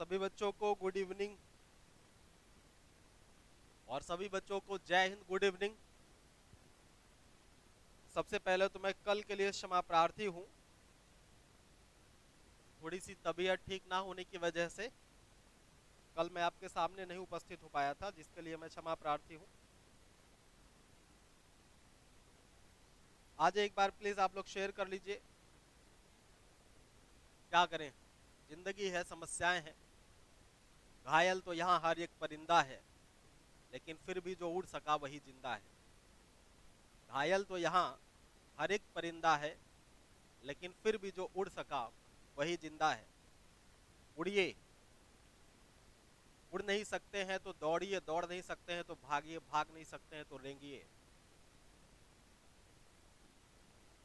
सभी बच्चों को गुड इवनिंग और सभी बच्चों को जय हिंद, गुड इवनिंग। सबसे पहले तो मैं कल के लिए क्षमा प्रार्थी हूँ, थोड़ी सी तबीयत ठीक ना होने की वजह से कल मैं आपके सामने नहीं उपस्थित हो पाया था, जिसके लिए मैं क्षमा प्रार्थी हूँ। आज एक बार प्लीज आप लोग शेयर कर लीजिए। क्या करें, जिंदगी है, समस्याएं हैं। घायल तो यहाँ हर एक परिंदा है, लेकिन फिर भी जो उड़ सका वही जिंदा है। घायल तो यहाँ हर एक परिंदा है, लेकिन फिर भी जो उड़ सका वही जिंदा है। उड़िए, उड़ नहीं सकते हैं तो दौड़िए, दौड़ नहीं सकते हैं तो भागिए, भाग नहीं सकते हैं तो रेंगिए,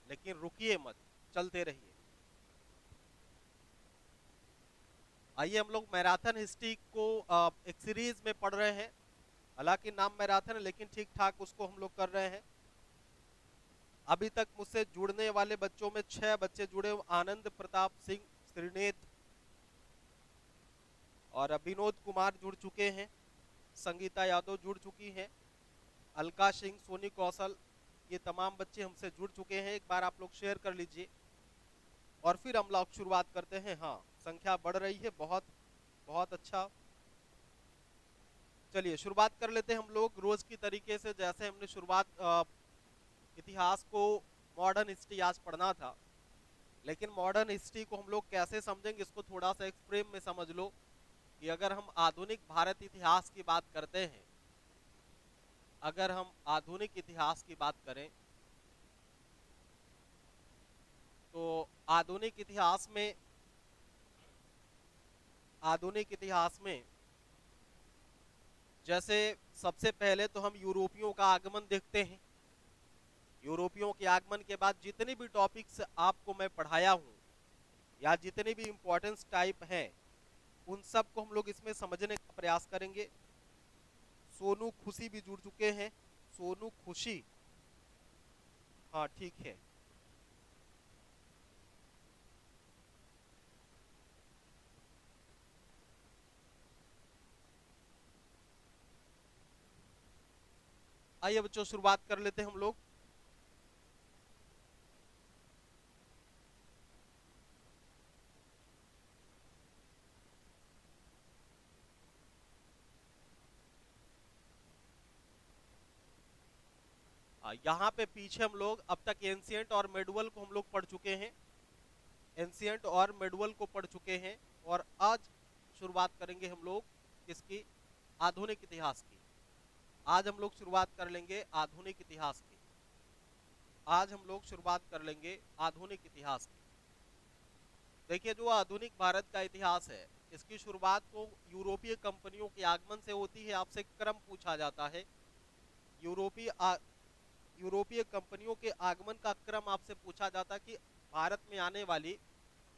लेकिन रुकिए मत, चलते रहिए। आइए हम लोग मैराथन हिस्ट्री को एक सीरीज में पढ़ रहे हैं। हालांकि नाम मैराथन है, लेकिन ठीक ठाक उसको हम लोग कर रहे हैं। अभी तक मुझसे जुड़ने वाले बच्चों में 6 बच्चे जुड़े। आनंद प्रताप सिंह, श्रीनेत और विनोद कुमार जुड़ चुके हैं। संगीता यादव जुड़ चुकी हैं। अलका सिंह, सोनी कौशल, ये तमाम बच्चे हमसे जुड़ चुके हैं। एक बार आप लोग शेयर कर लीजिए और फिर हम लोग शुरुआत करते हैं। हाँ, संख्या बढ़ रही है, बहुत बहुत अच्छा। चलिए शुरुआत कर लेते हैं हम लोग रोज की तरीके से। जैसे हमने शुरुआत इतिहास को, मॉडर्न हिस्ट्री आज पढ़ना था, लेकिन मॉडर्न हिस्ट्री को हम लोग कैसे समझेंगे, इसको थोड़ा सा एक फ्रेम में समझ लो कि अगर हम आधुनिक भारत इतिहास की बात करते हैं, अगर हम आधुनिक इतिहास की बात करें तो आधुनिक इतिहास में जैसे सबसे पहले तो हम यूरोपियों का आगमन देखते हैं। यूरोपियों के आगमन के बाद जितने भी टॉपिक्स आपको मैं पढ़ाया हूं या जितने भी इंपॉर्टेंस टाइप हैं, उन सब को हम लोग इसमें समझने का प्रयास करेंगे। सोनू खुशी भी जुड़ चुके हैं। सोनू खुशी, हाँ ठीक है। आइए बच्चों शुरुआत कर लेते हैं हम लोग। यहाँ पे पीछे हम लोग अब तक एंशिएंट और मेडुअल को हम लोग पढ़ चुके हैं। एंशिएंट और मेडुअल को पढ़ चुके हैं और आज शुरुआत करेंगे हम लोग किसकी? आधुनिक इतिहास की। आज हम लोग शुरुआत कर लेंगे आधुनिक इतिहास की। आज हम लोग शुरुआत कर लेंगे आधुनिक इतिहास की। देखिए, जो आधुनिक भारत का इतिहास है, इसकी शुरुआत तो यूरोपीय कंपनियों के आगमन से होती है। आपसे क्रम पूछा जाता है, यूरोपीय यूरोपीय कंपनियों के आगमन का क्रम आपसे पूछा जाता है कि भारत में आने वाली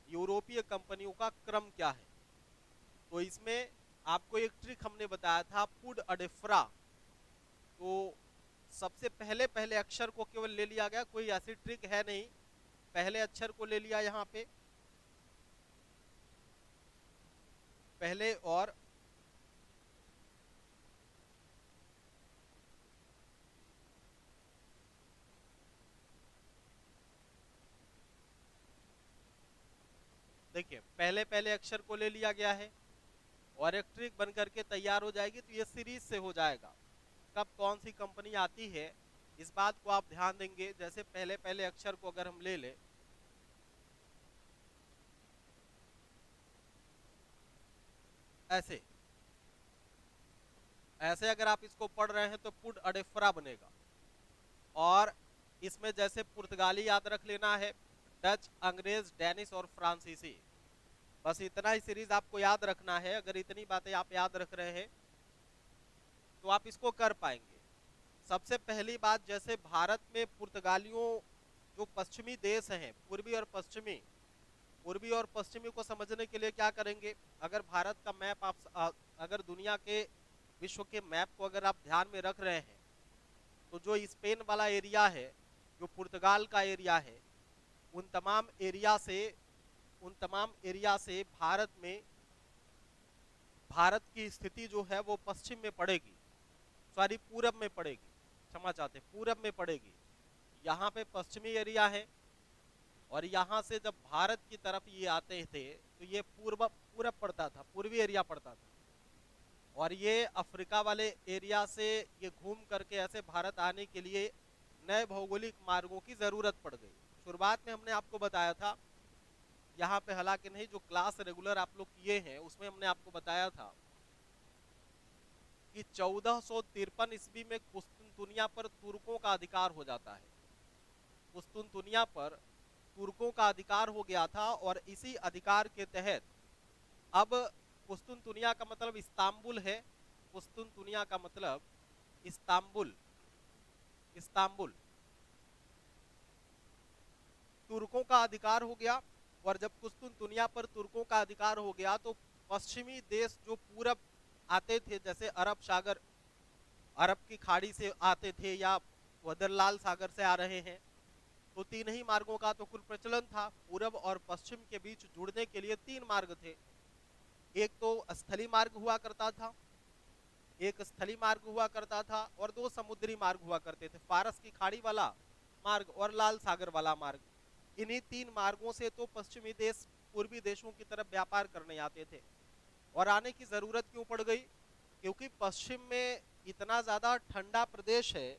यूरोपीय कंपनियों का क्रम क्या है। तो इसमें आपको एक ट्रिक हमने बताया था, पुड अडेफ्रा। तो सबसे पहले पहले अक्षर को केवल ले लिया गया, कोई ऐसी ट्रिक है नहीं, पहले अक्षर को ले लिया यहाँ पे, पहले और देखिए पहले पहले अक्षर को ले लिया गया है और एक ट्रिक बन करके तैयार हो जाएगी। तो ये सीरीज से हो जाएगा, कब कौन सी कंपनी आती है इस बात को आप ध्यान देंगे। जैसे पहले पहले अक्षर को अगर हम ले लें, ऐसे ऐसे अगर आप इसको पढ़ रहे हैं तो पुड अडेफ्रा बनेगा। और इसमें जैसे पुर्तगाली याद रख लेना है, डच, अंग्रेज, डेनिश और फ्रांसीसी, बस इतना ही सीरीज आपको याद रखना है। अगर इतनी बातें आप याद रख रहे हैं तो आप इसको कर पाएंगे। सबसे पहली बात, जैसे भारत में पुर्तगालियों, जो पश्चिमी देश हैं, पूर्वी और पश्चिमी को समझने के लिए क्या करेंगे, अगर भारत का मैप आप अगर दुनिया के, विश्व के मैप को अगर आप ध्यान में रख रहे हैं, तो जो स्पेन वाला एरिया है, जो पुर्तगाल का एरिया है, उन तमाम एरिया से भारत में भारत की स्थिति जो है वो पश्चिम में पड़ेगी, सॉरी पूरब में पड़ेगी, क्षमा चाहते, पूरब में पड़ेगी। यहाँ पे पश्चिमी एरिया है और यहाँ से जब भारत की तरफ ये आते थे तो ये पूरब पड़ता था, पूर्वी एरिया पड़ता था। और ये अफ्रीका वाले एरिया से ये घूम करके ऐसे भारत आने के लिए नए भौगोलिक मार्गों की जरूरत पड़ गई। शुरुआत में हमने आपको बताया था, यहाँ पे हालांकि नहीं, जो क्लास रेगुलर आप लोग किए हैं उसमें हमने आपको बताया था कि 1453 ईस्वी में कुस्तुनतुनिया पर तुर्कों का अधिकार हो जाता है। कुस्तुनतुनिया पर तुर्कों का अधिकार हो गया था और इसी अधिकार के तहत अब कुस्तुनतुनिया का मतलब इस्तांबुल है, कुस्तुनतुनिया का मतलब इस्तांबुल, इस्तांबुल तुर्कों का अधिकार हो गया। और जब कुस्तुनतुनिया पर तुर्कों का अधिकार हो गया तो पश्चिमी देश जो पूरब आते थे, जैसे अरब सागर, अरब की खाड़ी से आते थे या वदरलाल सागर से आ रहे हैं, तो तीन ही मार्गों का तो कुल प्रचलन था। पूरब और पश्चिम के बीच जुड़ने के लिए तीन मार्ग थे। एक तो स्थली मार्ग हुआ करता था, एक स्थली मार्ग हुआ करता था और दो समुद्री मार्ग हुआ करते थे, फारस की खाड़ी वाला मार्ग और लाल सागर वाला मार्ग। इन्हीं तीन मार्गों से तो पश्चिमी देश पूर्वी देशों की तरफ व्यापार करने आते थे। और आने की जरूरत क्यों पड़ गई? क्योंकि पश्चिम में इतना ज्यादा ठंडा प्रदेश है,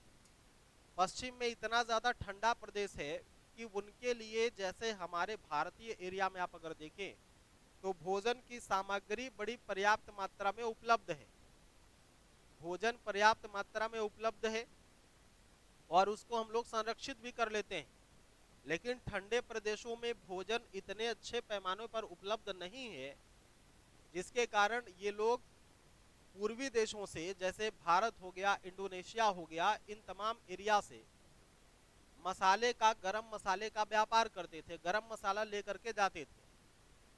पश्चिम में इतना ज्यादा ठंडा प्रदेश है कि उनके लिए, जैसे हमारे भारतीय एरिया में आप अगर देखें तो भोजन की सामग्री बड़ी पर्याप्त मात्रा में उपलब्ध है, भोजन पर्याप्त मात्रा में उपलब्ध है और उसको हम लोग संरक्षित भी कर लेते हैं। लेकिन ठंडे प्रदेशों में भोजन इतने अच्छे पैमानों पर उपलब्ध नहीं है, जिसके कारण ये लोग पूर्वी देशों से, जैसे भारत हो गया, इंडोनेशिया हो गया, इन तमाम एरिया से मसाले का, गरम मसाले का व्यापार करते थे, गरम मसाला लेकर के जाते थे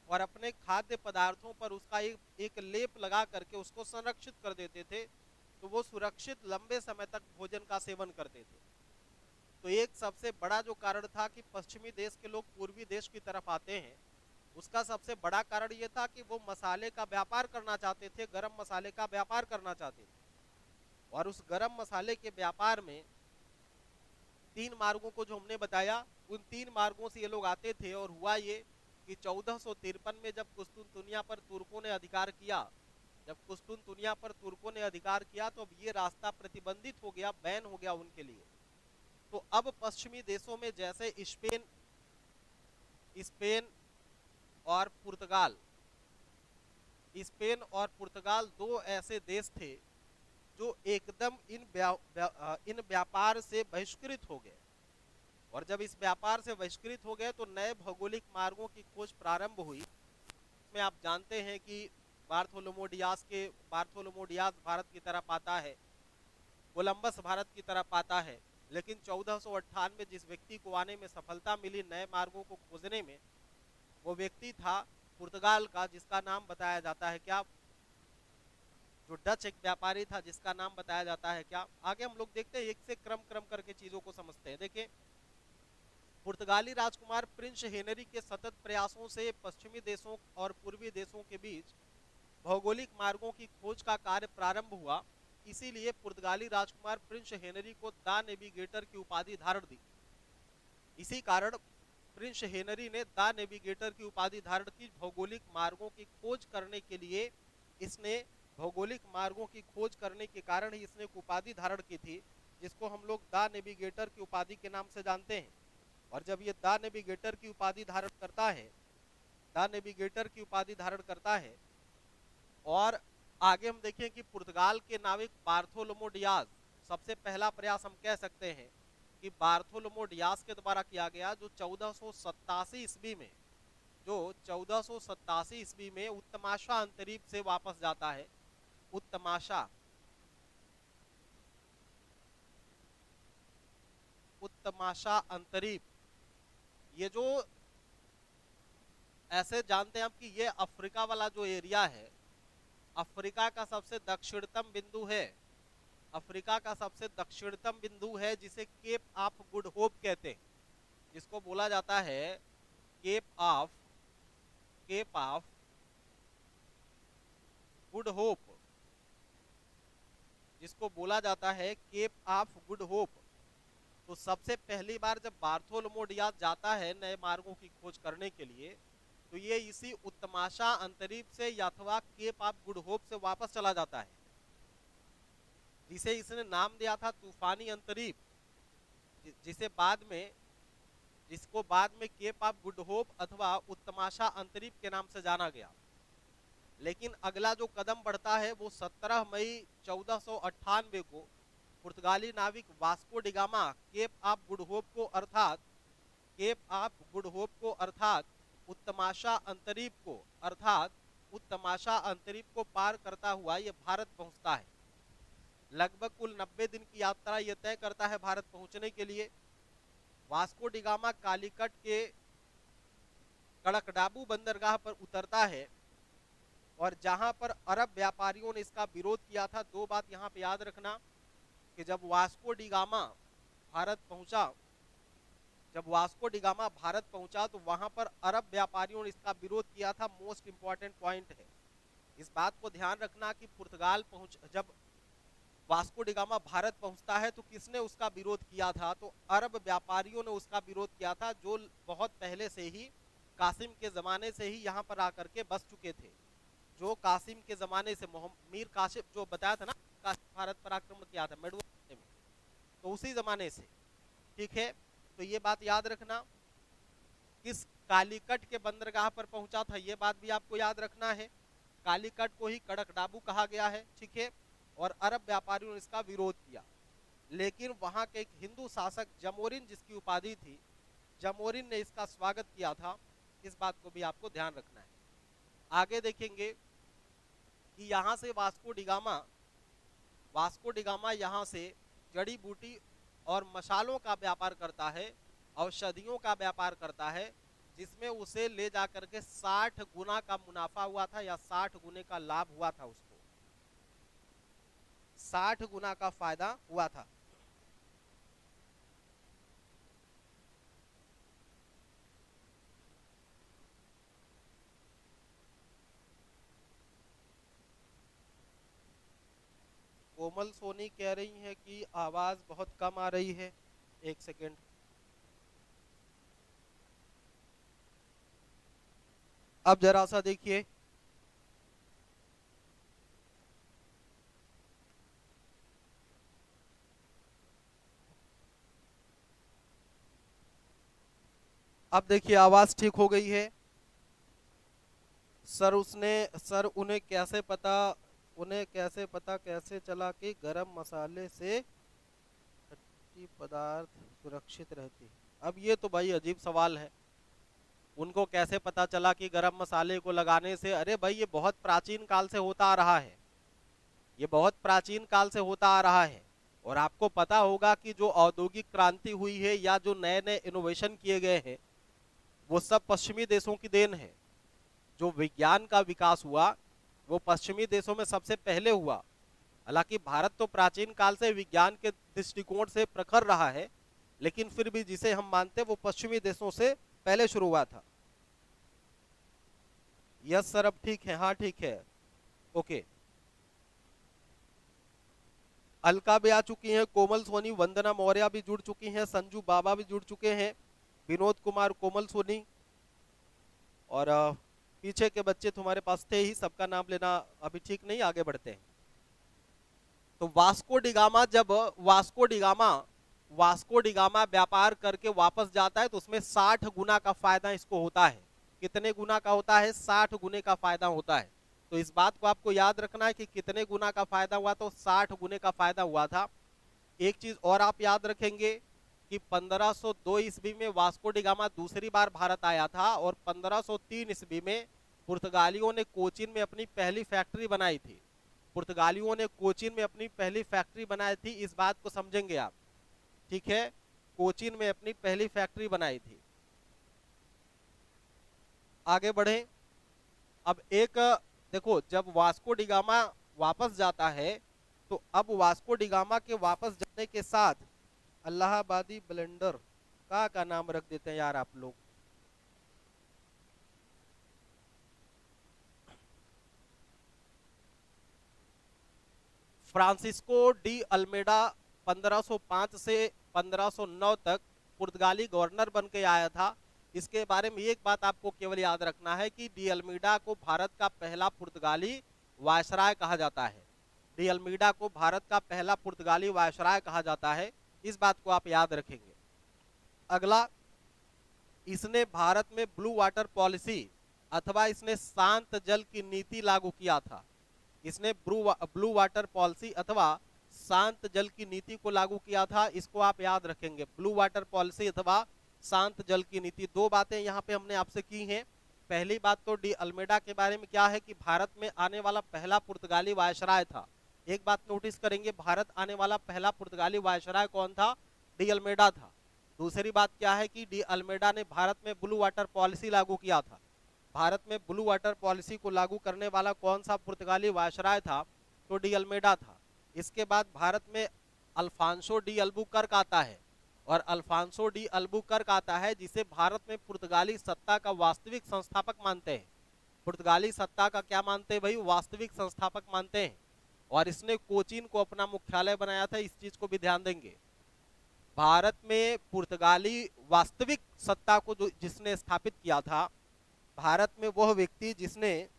और अपने खाद्य पदार्थों पर उसका एक लेप लगा करके उसको संरक्षित कर देते थे, तो वो सुरक्षित लंबे समय तक भोजन का सेवन करते थे। तो एक सबसे बड़ा जो कारण था कि पश्चिमी देश के लोग पूर्वी देश की तरफ आते हैं, उसका सबसे बड़ा कारण ये था कि वो मसाले का व्यापार करना चाहते थे, गरम मसाले का व्यापार करना चाहते थे। और उस गरम मसाले के व्यापार में तीन मार्गों को जो हमने बताया, उन तीन मार्गों से ये लोग आते थे। और हुआ ये कि 1453 में जब कुस्तुनतुनिया पर तुर्कों ने अधिकार किया, जब कुस्तुनतुनिया पर तुर्कों ने अधिकार किया तो अब ये रास्ता प्रतिबंधित हो गया, बैन हो गया उनके लिए। तो अब पश्चिमी देशों में जैसे स्पेन, स्पेन और पुर्तगाल, स्पेन और पुर्तगाल दो ऐसे देश थे जो एकदम इन व्यापार से बहिष्कृत हो गए। और जब इस व्यापार से बहिष्कृत हो गए तो नए भौगोलिक मार्गों की खोज प्रारंभ हुई। इसमें आप जानते हैं कि बार्थोलोमो डियाज भारत की तरफ आता है, कोलंबस भारत की तरफ आता है, लेकिन 1498 जिस व्यक्ति को आने में सफलता मिली नए मार्गों को खोजने में, वो व्यक्ति था पुर्तगाल का, जिसका नाम बताया जाता है क्या, जो डच एक व्यापारी था जिसका नाम बताया जाता है क्या। आगे हम लोग देखते हैं, एक से क्रम क्रम करके चीजों को समझते हैं। देखिए, पुर्तगाली राजकुमार प्रिंस हेनरी के सतत प्रयासों से पश्चिमी देशों और पूर्वी देशों के बीच भौगोलिक मार्गों की खोज का कार्य प्रारंभ हुआ। इसीलिए पुर्तगाली राजकुमार प्रिंस हेनरी को द नेविगेटर की उपाधि धारण दी। इसी कारण प्रिंस हेनरी ने द नेविगेटर की उपाधि धारण की। भौगोलिक मार्गों की खोज करने के लिए इसने, भौगोलिक मार्गों की खोज करने के कारण ही इसने एक उपाधि धारण की थी, जिसको हम लोग द नेविगेटर की उपाधि के नाम से जानते हैं। और जब ये द नेविगेटर की उपाधि धारण करता है, द नेविगेटर की उपाधि धारण करता है, और आगे हम देखें कि पुर्तगाल के नाविक बार्थोलोमो डियाज, सबसे पहला प्रयास हम कह सकते हैं कि बार्थोलोमो डियाज के द्वारा किया गया, जो 1487 ईस्वी में, जो 1487 ईस्वी में उत्तमाशा अंतरीप से वापस जाता है। उत्तमाशा, उत्तमाशा अंतरीप, ये जो, ऐसे जानते हैं आप कि ये अफ्रीका वाला जो एरिया है, अफ्रीका का सबसे दक्षिणतम बिंदु है, अफ्रीका का सबसे दक्षिणतम बिंदु है, जिसे केप ऑफ गुड होप कहते हैं, जिसको बोला जाता है केप ऑफ गुड होप, जिसको बोला जाता है केप ऑफ गुड होप, तो सबसे पहली बार जब बार्थोलोमो डियाज जाता है नए मार्गों की खोज करने के लिए, तो ये इसी उत्तमाशा अंतरीप से या अथवा केप ऑफ गुड होप से वापस चला जाता है, जिसे इसने नाम दिया था तूफानी अंतरीप, जिसको बाद में केप ऑफ गुड होप अथवा उत्तमाशा अंतरीप के नाम से जाना गया। लेकिन अगला जो कदम बढ़ता है वो 17 मई 1498 को पुर्तगाली नाविक Vasco da Gama Cape of Good Hope को अर्थात उत्तमाशा अंतरीप को पार करता हुआ ये भारत पहुंचता है। लगभग कुल 90 दिन की यात्रा ये तय करता है भारत पहुंचने के लिए। वास्को डिगामा कालीकट के कड़कडाबू बंदरगाह पर उतरता है, और जहां पर अरब व्यापारियों ने इसका विरोध किया था। दो बात यहां पे याद रखना कि जब वास्को डिगामा भारत पहुंचा तो वहां पर अरब व्यापारियों ने इसका विरोध किया था। मोस्ट इंपॉर्टेंट पॉइंट है, इस बात को ध्यान रखना कि जब वास्को डिगामा भारत पहुंचता है तो किसने उसका विरोध किया था, तो अरब व्यापारियों ने उसका विरोध किया था, जो बहुत पहले से ही कासिम के जमाने से ही यहाँ पर आकर के बस चुके थे। जो कासिम के जमाने से मीर कासिम जो बताया था ना, कासिम भारत पर आक्रमण किया था मेडुवल में, तो उसी जमाने से। ठीक है, तो ये बात याद रखना। किस कालीकट के बंदरगाह पर पहुंचा था, ये बात भी आपको याद रखना है। कालीकट को ही कड़कडाबू कहा गया है। ठीक है, और अरब व्यापारियों ने इसका विरोध किया, लेकिन वहां के एक हिंदू शासक जमोरिन, जिसकी उपाधि थी, जमोरिन ने इसका स्वागत किया था। इस बात को भी आपको ध्यान रखना है। आगे देखेंगे कि यहाँ से वास्को डिगामा यहाँ से जड़ी बूटी और मसालों का व्यापार करता है, औषधियों का व्यापार करता है, जिसमें उसे ले जाकर के 60 गुना का मुनाफा हुआ था, या 60 गुने का लाभ हुआ था। उसको 60 गुना का फायदा हुआ था। कोमल सोनी कह रही हैं कि आवाज बहुत कम आ रही है। एक सेकेंड। अब जरा सा देखिए। अब देखिए आवाज ठीक हो गई है। सर उन्हें कैसे पता कैसे चला कि गरम मसाले से खट्टी पदार्थ सुरक्षित रहती। अब ये तो भाई अजीब सवाल है, उनको कैसे पता चला कि गरम मसाले को लगाने से। अरे भाई ये बहुत प्राचीन काल से होता आ रहा है, ये बहुत प्राचीन काल से होता आ रहा है। और आपको पता होगा कि जो औद्योगिक क्रांति हुई है या जो नए नए इनोवेशन किए गए हैं, वो सब पश्चिमी देशों की देन है। जो विज्ञान का विकास हुआ वो पश्चिमी देशों में सबसे पहले हुआ। हालांकि भारत तो प्राचीन काल से विज्ञान के दृष्टिकोण से प्रखर रहा है, लेकिन फिर भी जिसे हम मानते वो पश्चिमी देशों से पहले शुरू हुआ था। यस सर, अब ठीक है। हाँ ठीक है, ओके। अलका भी आ चुकी हैं, कोमल सोनी, वंदना मौर्य भी जुड़ चुकी हैं, संजू बाबा भी जुड़ चुके हैं, विनोद कुमार, कोमल सोनी, और पीछे के बच्चे तुम्हारे पास थे ही, सबका नाम लेना अभी ठीक नहीं, आगे बढ़ते हैं। तो वास्को डिगामा व्यापार करके वापस जाता है तो उसमें 60 गुना का फायदा इसको होता है। कितने गुना का होता है? 60 गुने का फायदा होता है। तो इस बात को आपको याद रखना है कि कितने गुना का फायदा हुआ, तो 60 गुने का फायदा हुआ था। एक चीज और आप याद रखेंगे कि 1502 ईस्वी में वास्को डिगामा दूसरी बार भारत आया था, और 1503 ईस्वी में पुर्तगालियों ने कोचीन में अपनी पहली फैक्ट्री बनाई थी। पुर्तगालियों ने कोचीन में अपनी पहली फैक्ट्री बनाई थी, इस बात को समझेंगे आप। ठीक है, कोचीन में अपनी पहली फैक्ट्री बनाई थी। आगे बढ़े। अब एक देखो, जब वास्को डिगामा वापस जाता है तो अब वास्को डिगामा के वापस जाने के साथ अलाहाबादी ब्लेंडर का नाम रख देते हैं यार आप लोग। फ्रांसिस्को डी अल्मेडा 1505 से 1509 तक पुर्तगाली गवर्नर बन के आया था। इसके बारे में एक बात आपको केवल याद रखना है कि डी अल्मीडा को भारत का पहला पुर्तगाली वायसराय कहा जाता है। डी अल्मीडा को भारत का पहला पुर्तगाली वायसराय कहा जाता है, इस बात को आप याद रखेंगे। अगला, इसने भारत में ब्लू वाटर पॉलिसी अथवा इसने शांत जल की नीति लागू किया था। इसने ब्लू वाटर पॉलिसी अथवा शांत जल की नीति को लागू किया था, इसको आप याद रखेंगे। ब्लू वाटर पॉलिसी अथवा शांत जल की नीति, दो बातें यहाँ पे हमने आपसे की हैं। पहली बात तो डी अल्मेडा के बारे में क्या है कि भारत में आने वाला पहला पुर्तगाली वायसराय था। एक बात नोटिस करेंगे, भारत आने वाला पहला पुर्तगाली वायसराय कौन था? डी अल्मेडा था। दूसरी बात क्या है कि डी अल्मेडा ने भारत में ब्लू वाटर पॉलिसी लागू किया था। भारत में ब्लू वाटर पॉलिसी को लागू करने वाला कौन सा पुर्तगाली वायसराय था? तो डी अल्मेडा था। इसके बाद भारत में अल्फांसो डी अल्बुकर्क आता है, और अल्फांसो डी अल्बुकर्क आता है जिसे भारत में पुर्तगाली सत्ता का वास्तविक संस्थापक मानते हैं। पुर्तगाली सत्ता का क्या मानते हैं भाई? वास्तविक संस्थापक मानते हैं। और इसने कोचीन को अपना मुख्यालय बनाया था, इस चीज को भी ध्यान देंगे। भारत में पुर्तगाली वास्तविक सत्ता को जो जिसने स्थापित किया था, भारत में वह व्यक्ति जिसने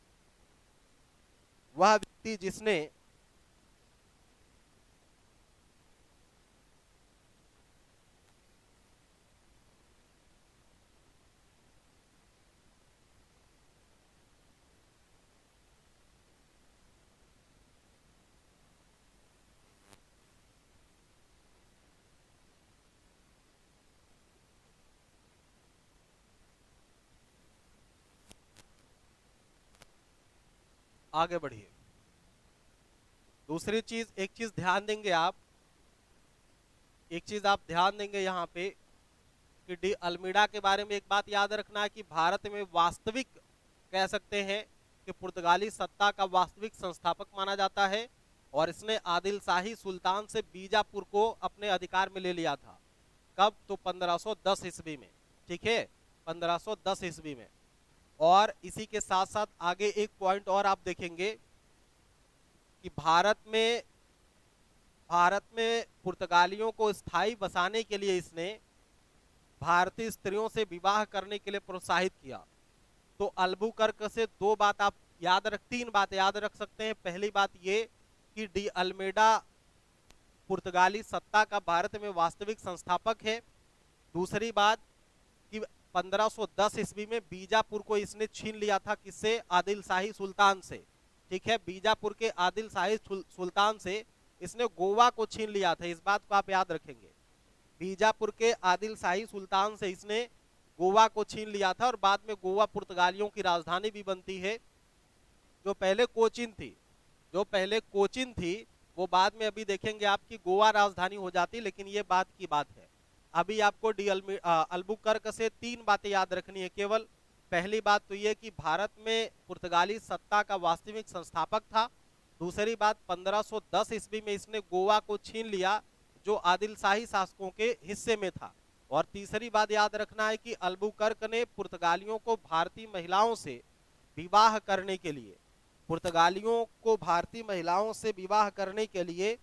आगे बढ़िए। दूसरी चीज, एक चीज ध्यान देंगे आप, एक चीज आप ध्यान देंगे यहाँ पे कि डी अल्मीडा के बारे में एक बात याद रखना है कि भारत में वास्तविक, कह सकते हैं कि पुर्तगाली सत्ता का वास्तविक संस्थापक माना जाता है। और इसने आदिल शाही सुल्तान से बीजापुर को अपने अधिकार में ले लिया था। कब? तो 1510 ईस्वी में। ठीक है, 1510 ईस्वी में। और इसी के साथ साथ आगे एक पॉइंट और आप देखेंगे कि भारत में पुर्तगालियों को स्थायी बसाने के लिए इसने भारतीय स्त्रियों से विवाह करने के लिए प्रोत्साहित किया। तो अल्बुकर्क से तीन बात याद रख सकते हैं। पहली बात ये कि डी अल्मेडा पुर्तगाली सत्ता का भारत में वास्तविक संस्थापक है। दूसरी बात कि 1510 ईस्वी में बीजापुर को इसने छीन लिया था, किससे? आदिल शाही सुल्तान से। ठीक है, बीजापुर के आदिल शाही सुल्तान से इसने गोवा को छीन लिया था, इस बात को आप याद रखेंगे। बीजापुर के आदिल शाही सुल्तान से इसने गोवा को छीन लिया था, और बाद में गोवा पुर्तगालियों की राजधानी भी बनती है। जो पहले कोचीन थी वो बाद में अभी देखेंगे आपकी गोवा राजधानी हो जाती, लेकिन ये बात की बात है। अभी आपको डी अल्बुकर्क से तीन बातें याद रखनी है केवल। पहली बात तो ये कि भारत में पुर्तगाली सत्ता का वास्तविक संस्थापक था। दूसरी बात, 1510 ईस्वी में इसने गोवा को छीन लिया जो आदिल शाही शासकों के हिस्से में था। और तीसरी बात याद रखना है कि अल्बुकर्क ने पुर्तगालियों को भारतीय महिलाओं से विवाह करने के लिए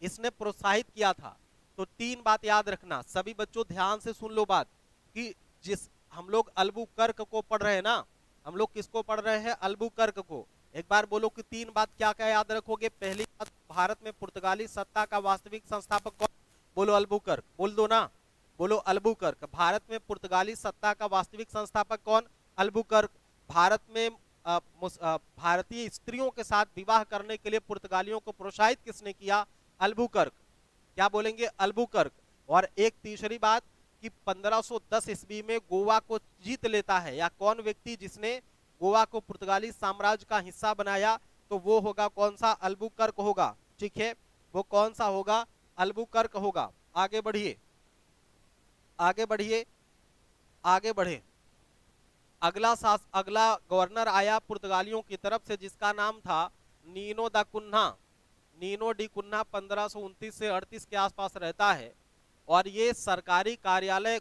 इसने प्रोत्साहित किया था। तो तीन बात याद रखना, सभी बच्चों ध्यान से सुन लो बात, कि जिस हम लोग अल्बुकर्क को पढ़ रहे हैं ना, हम लोग किसको पढ़ रहे हैं? अल्बुकर्क को। एक बार बोलो कि तीन बात क्या क्या याद रखोगे। पहली बात, भारत में पुर्तगाली सत्ता का वास्तविक संस्थापक कौन? बोलो अल्बुकर्क, बोल दो ना, बोलो अल्बुकर्क। भारत में पुर्तगाली सत्ता का वास्तविक संस्थापक कौन? अल्बुकर्क। भारत में भारतीय स्त्रियों के साथ विवाह करने के लिए पुर्तगालियों को प्रोत्साहित किसने किया? अल्बुकर्क। क्या बोलेंगे? अल्बुकर्क। और एक तीसरी बात कि 1510 ईस्वी में गोवा को जीत लेता है, या कौन व्यक्ति जिसने गोवा को पुर्तगाली साम्राज्य का हिस्सा बनाया? तो वो होगा कौन सा? अल्बुकर्क होगा। ठीक है, वो कौन सा होगा? अल्बुकर्क होगा। आगे बढ़िए, आगे बढ़िए, आगे बढ़े। अगला गवर्नर आया पुर्तगालियों की तरफ से, जिसका नाम था नीनो दा कुन्हा। नीनो डी कुन्हा 1529 से 38 के आसपास रहता है। और ये सरकारी कार्यालय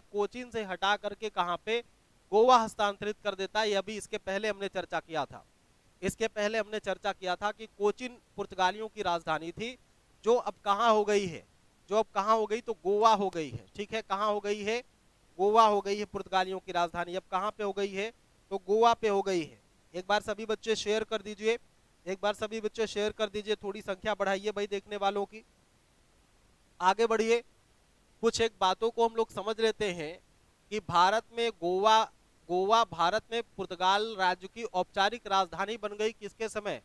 कोचीन से हटा करके कहां पे? गोवा हस्तांतरित कर देता है। ये अभी इसके पहले हमने चर्चा किया था। इसके पहले हमने चर्चा किया था कि कोचिन पुर्तगालियों की राजधानी थी, जो अब कहाँ हो गई है, जो अब कहाँ हो गई, तो गोवा हो गई है। ठीक है, कहाँ हो गई है, गोवा हो गई है पुर्तगालियों की राजधानी। अब कहाँ पे हो गई है, तो गोवा पे हो गई है। एक बार सभी बच्चे शेयर कर दीजिए, एक बार सभी बच्चे शेयर कर दीजिए, थोड़ी संख्या बढ़ाइए भाई देखने वालों की। आगे बढ़िए, कुछ एक बातों को हम लोग समझ लेते हैं कि भारत में गोवा गोवा भारत में पुर्तगाल राज्य की औपचारिक राजधानी बन गई किसके समय,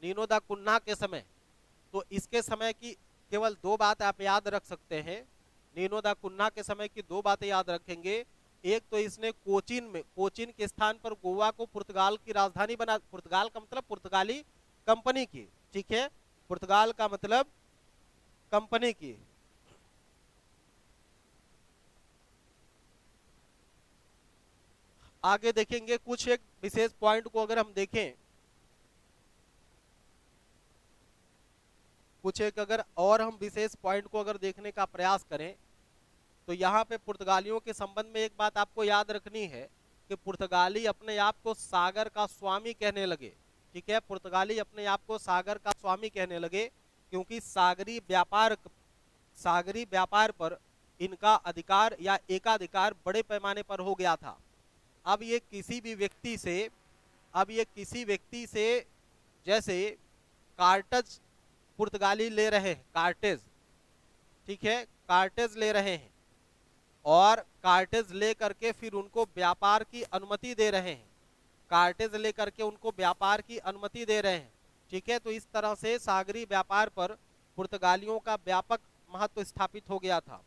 नीनो दा कुन्हा के समय। तो इसके समय की केवल दो बात आप याद रख सकते हैं, नीनो दा कुन्हा के समय की दो बातें याद रखेंगे। एक तो इसने कोचीन के स्थान पर गोवा को पुर्तगाल की राजधानी बना, पुर्तगाल का मतलब पुर्तगाली कंपनी की, ठीक है, पुर्तगाल का मतलब कंपनी की। आगे देखेंगे कुछ एक विशेष पॉइंट को अगर हम देखें, कुछ एक अगर और हम विशेष पॉइंट को अगर देखने का प्रयास करें, तो यहाँ पे पुर्तगालियों के संबंध में एक बात आपको याद रखनी है कि पुर्तगाली अपने आप को सागर का स्वामी कहने लगे। ठीक है, पुर्तगाली अपने आप को सागर का स्वामी कहने लगे, क्योंकि सागरी व्यापार पर इनका अधिकार या एकाधिकार बड़े पैमाने पर हो गया था। अब ये किसी भी व्यक्ति से अब ये किसी व्यक्ति से जैसे कार्टज पुर्तगाली ले रहे हैं, कार्टेज, ठीक है, कार्टेज ले रहे हैं और कार्टेज ले करके फिर उनको व्यापार की अनुमति दे रहे हैं, कार्टेज ले करके उनको व्यापार की अनुमति दे रहे हैं। ठीक है, तो इस तरह से सागरी व्यापार पर पुर्तगालियों का व्यापक महत्व स्थापित हो गया था,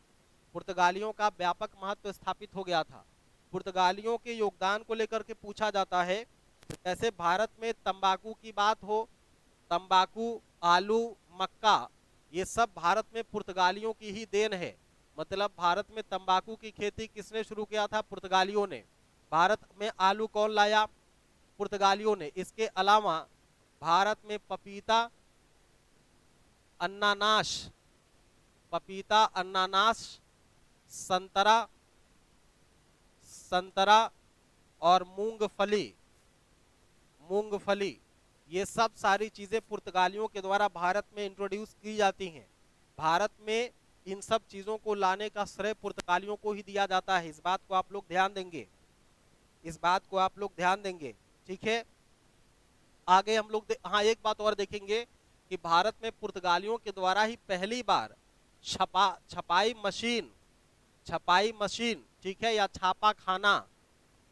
पुर्तगालियों का व्यापक महत्व स्थापित हो गया था। पुर्तगालियों के योगदान को लेकर के पूछा जाता है, जैसे भारत में तंबाकू की बात हो, तंबाकू, आलू, मक्का, ये सब भारत में पुर्तगालियों की ही देन है। मतलब भारत में तंबाकू की खेती किसने शुरू किया था, पुर्तगालियों ने। भारत में आलू कौन लाया, पुर्तगालियों ने। इसके अलावा भारत में पपीता, अनानास, पपीता, अनानास, संतरा संतरा और मूंगफली, ये सब सारी चीजें पुर्तगालियों के द्वारा भारत में इंट्रोड्यूस की जाती हैं। भारत में इन सब चीजों को लाने का श्रेय पुर्तगालियों को ही दिया जाता है। इस बात को आप लोग ध्यान देंगे, इस बात को आप लोग ध्यान देंगे। ठीक है, आगे हम लोग हाँ एक बात और देखेंगे कि भारत में पुर्तगालियों के द्वारा ही पहली बार छपाई मशीन, ठीक है, या छापा खाना,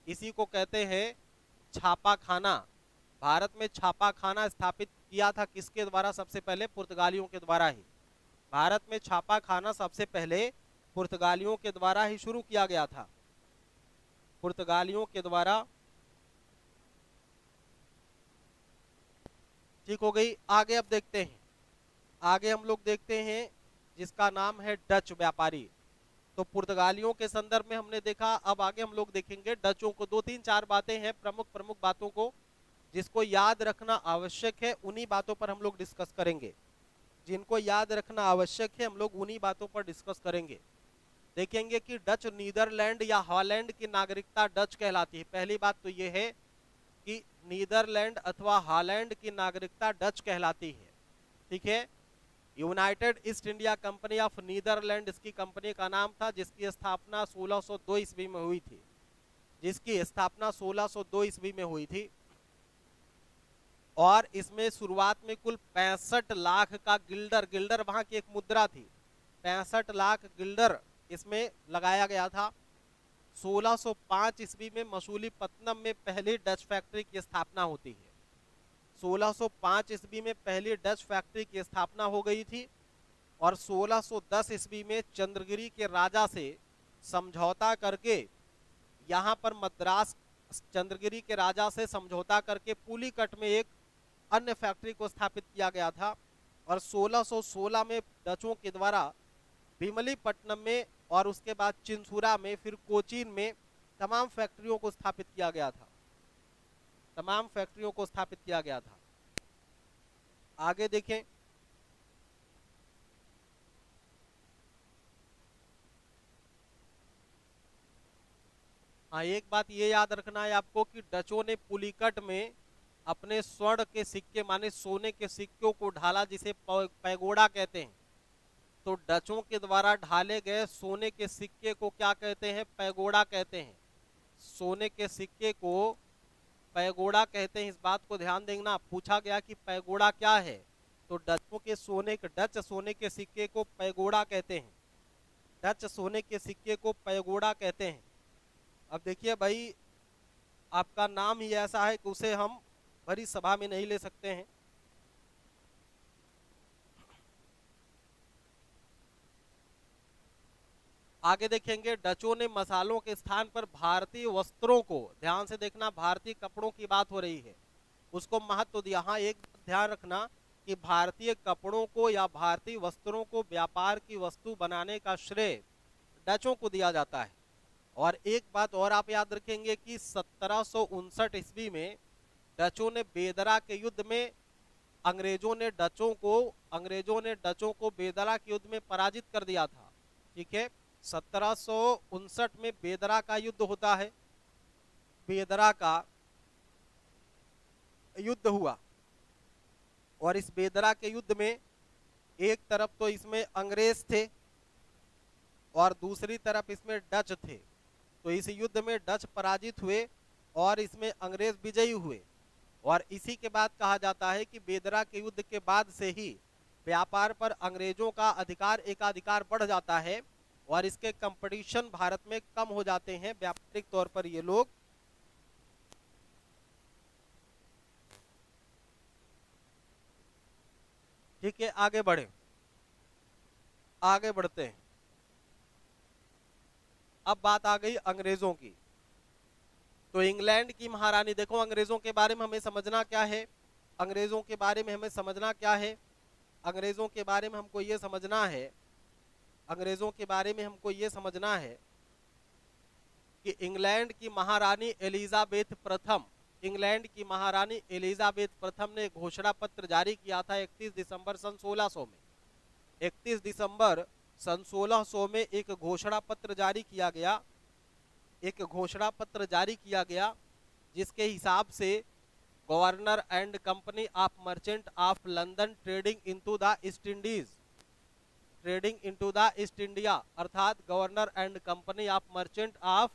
इसी को कहते हैं छापा खाना। भारत में छापा खाना स्थापित किया था किसके द्वारा, सबसे पहले पुर्तगालियों के द्वारा ही। भारत में छापा खाना सबसे पहले पुर्तगालियों के द्वारा ही शुरू किया गया था, पुर्तगालियों के द्वारा। ठीक हो गई। आगे अब देखते हैं, आगे हम लोग देखते हैं जिसका नाम है डच व्यापारी। तो पुर्तगालियों के संदर्भ में हमने देखा, अब आगे हम लोग देखेंगे डचों को। दो तीन चार बातें हैं प्रमुख प्रमुख बातों को जिसको याद रखना आवश्यक है, उन्हीं बातों पर हम लोग डिस्कस करेंगे। जिनको याद रखना आवश्यक है हम लोग उन्हीं बातों पर डिस्कस करेंगे। देखेंगे कि डच नीदरलैंड या हॉलैंड की नागरिकता डच कहलाती है। पहली बात तो ये है कि नीदरलैंड अथवा हॉलैंड की नागरिकता डच कहलाती है। ठीक है, United East India Company of Netherland इसकी कंपनी का नाम था, जिसकी स्थापना 1602 ईस्वी में हुई थी, जिसकी स्थापना 1602 ईस्वी में हुई थी। और इसमें शुरुआत में कुल 65 लाख का गिल्डर वहां की एक मुद्रा थी, 65 लाख गिल्डर इसमें लगाया गया था। 1605 ईस्वी में मसूलीपट्टनम में पहली डच फैक्ट्री की स्थापना होती है। 1605 ईस्वी में पहली डच फैक्ट्री की स्थापना हो गई थी और 1610 ईस्वी में चंद्रगिरी के राजा से समझौता करके यहाँ पर मद्रास, चंद्रगिरी के राजा से समझौता करके पुलिकट में एक अन्य फैक्ट्री को स्थापित किया गया था। और 1616 में डचों के द्वारा भीमलीपट्टनम में और उसके बाद चिंसुरा में, फिर कोचीन में तमाम फैक्ट्रियों को स्थापित किया गया था, तमाम फैक्ट्रियों को स्थापित किया गया था। आगे देखें, हाँ एक बात ये याद रखना है आपको कि डचों ने पुलिकट में अपने स्वर्ण के सिक्के माने सोने के सिक्कों को ढाला, जिसे पैगोडा कहते हैं। तो डचों के द्वारा ढाले गए सोने के सिक्के को क्या कहते हैं? पैगोडा कहते हैं। सोने के सिक्के को पैगोडा कहते हैं। इस बात को ध्यान देना, पूछा गया कि पैगोडा क्या है, तो डच सोने के सिक्के को पैगोडा कहते हैं। डच सोने के सिक्के को पैगोडा कहते हैं। अब देखिए भाई, आपका नाम ही ऐसा है कि उसे हम भरी सभा में नहीं ले सकते हैं। आगे देखेंगे, डचों ने मसालों के स्थान पर भारतीय वस्त्रों को, ध्यान से देखना, भारतीय कपड़ों की बात हो रही है, उसको महत्व दिया। हाँ, एक ध्यान रखना कि भारतीय कपड़ों को या भारतीय वस्त्रों को व्यापार की वस्तु बनाने का श्रेय डचों को दिया जाता है। और एक बात और आप याद रखेंगे कि 1759 ईस्वी में डचों ने बेदरा के युद्ध में अंग्रेजों ने डचों को बेदरा के युद्ध में पराजित कर दिया था। ठीक है, 1759 में बेदरा का युद्ध होता है। बेदरा का युद्ध हुआ और इस बेदरा के युद्ध में एक तरफ तो इसमें अंग्रेज थे और दूसरी तरफ इसमें डच थे। तो इस युद्ध में डच पराजित हुए और इसमें अंग्रेज विजयी हुए। और इसी के बाद कहा जाता है कि बेदरा के युद्ध के बाद से ही व्यापार पर अंग्रेजों का एकाधिकार बढ़ जाता है और इसके कंपटीशन भारत में कम हो जाते हैं। व्यापारिक तौर पर ये लोग ठीक है, आगे बढ़ते हैं। अब बात आ गई अंग्रेजों की। तो इंग्लैंड की महारानी, देखो अंग्रेजों के बारे में हमें समझना क्या है, अंग्रेजों के बारे में हमको ये समझना है कि इंग्लैंड की महारानी एलिजाबेथ प्रथम ने घोषणा पत्र जारी किया था 31 दिसंबर सन 1600 में। 31 दिसंबर सन 1600 में एक घोषणा पत्र जारी किया गया जिसके हिसाब से governor and company of merchant of London trading into the East India अर्थात governor and company of merchant of